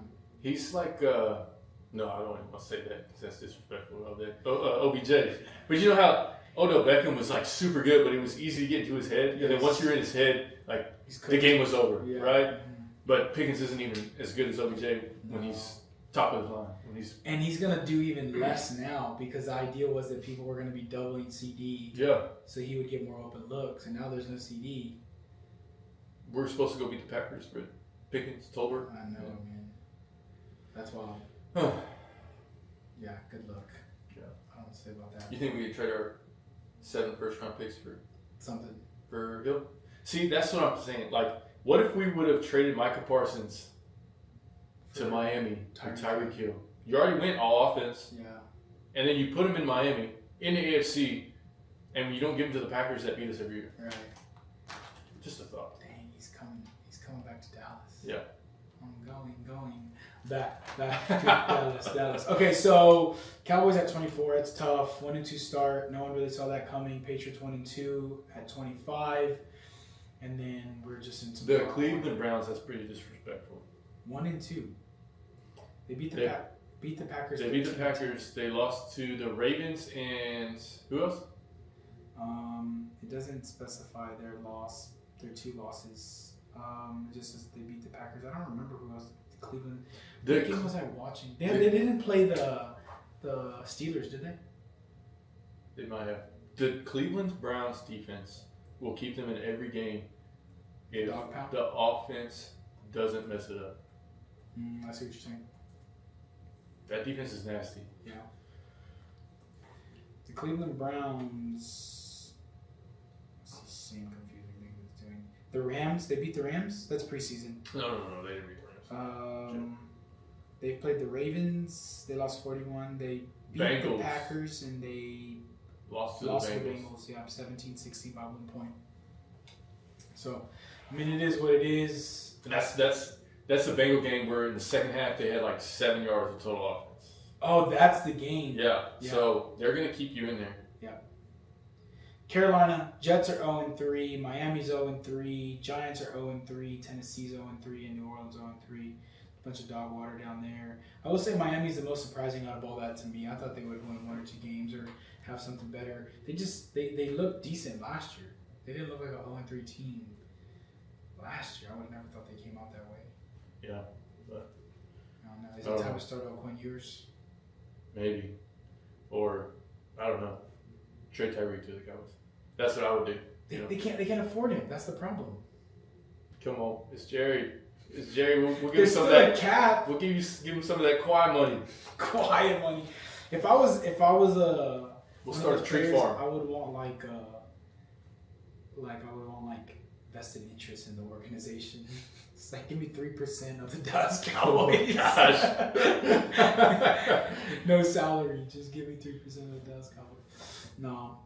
He's like, no, I don't even want to say that because that's disrespectful of that. OBJ. But you know how Odell Beckham was like super good, but it was easy to get into his head. Yes. And then once you're in his head, like the game was over, right? Mm-hmm. But Pickens isn't even as good as OBJ when he's top of the line. And he's going to do even less now because the idea was that people were going to be doubling CD. Yeah. So he would get more open looks, and now there's no CD. We're supposed to go beat the Packers, but Pickens, Tolbert. I know, man. That's wild. Huh. Yeah, good luck. Yeah. I don't know what to say about that. You think we could trade our 7 first-round picks for something? For Hill? See, that's what I'm saying. Like, what if we would have traded Micah Parsons to Miami for Tyreek Hill? You already went all offense. Yeah. And then you put him in Miami, in the AFC, and you don't give him to the Packers that beat us every year. Right. Just a thought. Dang, he's coming back to Dallas. Yeah. I'm going back to Dallas. Okay, so Cowboys at 24. It's tough. 1-2 start. No one really saw that coming. Patriots 1-2 at 25, and then we're just into the Cleveland Browns. That's pretty disrespectful. 1-2. They beat the Packers. They beat the Packers. They lost to the Ravens and who else? It doesn't specify their loss. Their 2 losses. It just says they beat the Packers. I don't remember who else. Cleveland. What game was I watching? They didn't play the Steelers, did they? They might have. The Cleveland Browns defense will keep them in every game if the offense doesn't mess it up. I see what you're saying. That defense is nasty. Yeah. The Cleveland Browns. It's the same confusing thing it's doing. The Rams, they beat the Rams? That's preseason. No, they didn't beat the Rams. They played the Ravens. They lost 41. They beat the Packers, and they lost to the Bengals. Yeah, 17-16 by 1 point. So, I mean, it is what it is. And that's the Bengal game where in the second half they had like 7 yards of total offense. Oh, that's the game. Yeah. So they're going to keep you in there. Yeah. Carolina, Jets are 0-3, Miami's 0-3, Giants are 0-3, Tennessee's 0-3, and New Orleans 0-3. Bunch of dog water down there. I will say Miami's the most surprising out of all that to me. I thought they would win 1 or 2 games or have something better. They looked decent last year. They didn't look like a 0-3 team last year. I would have never thought they came out that way. Yeah, but I don't know. Is it time to start out Quinn Ewers? maybe, or I don't know, trade Tyreek to the Cowboys. That's what I would do. They can't afford him. That's the problem. Come on, it's Jerry. It's Jerry. We'll give him There's some of still that a cap. We'll give him some of that quiet money. Quiet money. If I was We'll start a tree farm. I would want vested interest in the organization. It's like, give me 3% of the Dallas Cowboys. Oh gosh. No salary, just give me 3% of the Dallas Cowboys. No.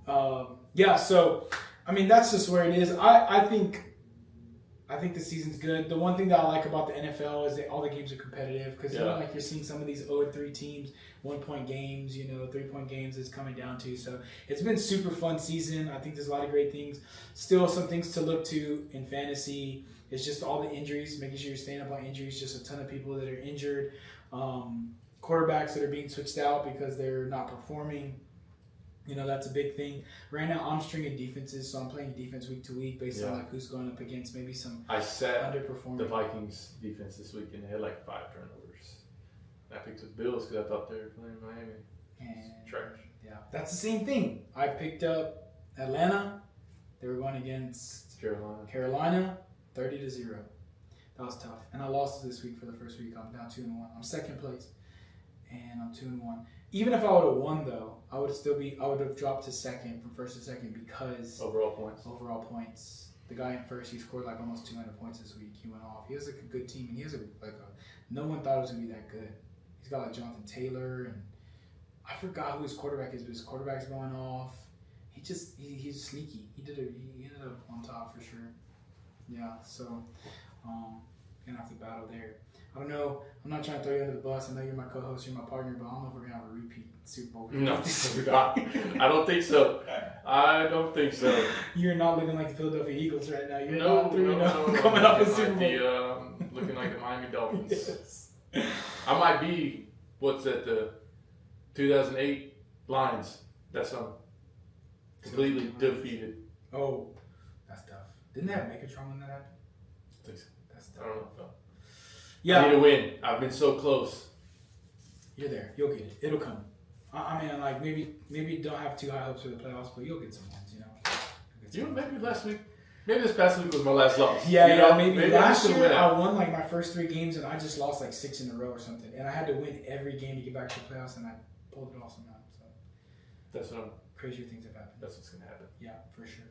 Yeah, so I mean that's just where it is. I think the season's good. The one thing that I like about the NFL is that all the games are competitive because you're seeing some of these 0-3 teams, 1-point games, 3-point games is coming down to. So it's been super fun season. I think there's a lot of great things. Still some things to look to in fantasy. It's just all the injuries, making sure you're staying up on injuries. Just a ton of people that are injured. Quarterbacks that are being switched out because they're not performing. That's a big thing. Right now, I'm stringing defenses, so I'm playing defense week to week based on who's going up against maybe some I set underperforming. The Vikings defense this week, and they had 5 turnovers. I picked the Bills because I thought they were playing Miami. And trash. Yeah, that's the same thing. I picked up Atlanta. They were going against Carolina, 30-0. That was tough, and I lost this week for the first week. I'm down 2-1. I'm second place, and I'm 2-1. Even if I would have won, though, I would have dropped to second from first to second because overall points. The guy in first, he scored almost 200 points this week. He went off. He has a good team, and he has no one thought it was gonna be that good. He's got Jonathan Taylor, and I forgot who his quarterback is, but his quarterback's going off. He's sneaky. He ended up on top for sure. Yeah, so gonna have to battle there. I don't know. I'm not trying to throw you under the bus. I know you're my co-host, you're my partner, but I don't know if we're gonna have a repeat Super Bowl. No, I don't think so. You're not looking like the Philadelphia Eagles right now. You're no, not 3-0 coming no, up with Super Bowl. Looking like the Miami Dolphins. Yes. I might be the 2008 Lions. That's completely defeated. Oh, that's tough. Didn't they have Megatron when that happened? I think so. That's tough. I don't know. Yeah. I need to win. I've been so close. You're there. You'll get it. It'll come. I mean, maybe don't have too high hopes for the playoffs, but you'll get some wins, Maybe last week. Maybe this past week was my last loss. Maybe last year I won my first 3 games and I just lost 6 in a row or something, and I had to win every game to get back to the playoffs, and I pulled it off somehow. So that's what crazier things have happened. That's what's gonna happen. Yeah, for sure.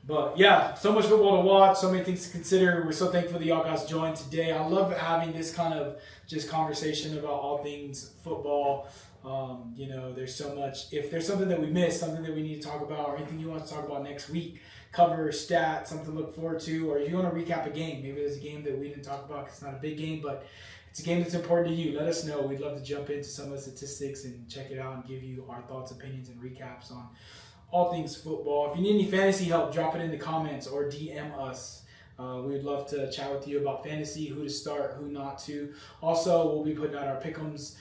But yeah, so much football to watch, so many things to consider. We're so thankful that y'all guys joined today. I love having this kind of just conversation about all things football. There's so much. If there's something that we missed, something that we need to talk about, or anything you want to talk about next week, cover, stat, something to look forward to, or if you want to recap a game, maybe there's a game that we didn't talk about because it's not a big game, but it's a game that's important to you. Let us know. We'd love to jump into some of the statistics and check it out and give you our thoughts, opinions, and recaps on all things football. If you need any fantasy help, drop it in the comments or DM us. We'd love to chat with you about fantasy, who to start, who not to. Also, we'll be putting out our pick'ems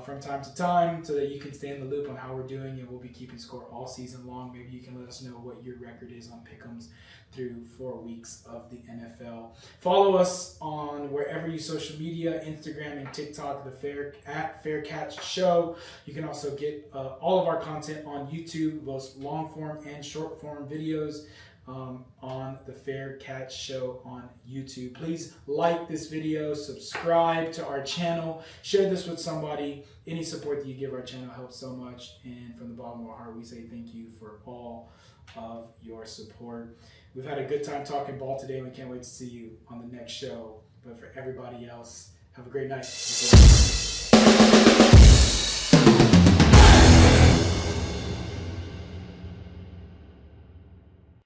from time to time so that you can stay in the loop on how we're doing, and we'll be keeping score all season long. Maybe you can let us know what your record is on pick'ems through 4 weeks of the NFL. Follow us on wherever you social media, Instagram and TikTok, at Fair Catch Show. You can also get all of our content on YouTube, both long form and short form videos on the Fair Catch Show on YouTube. Please like this video, subscribe to our channel, share this with somebody. Any support that you give our channel helps so much, and from the bottom of our heart we say thank you for all of your support. We've had a good time talking ball today, and we can't wait to see you on the next show. But for everybody else, have a great night.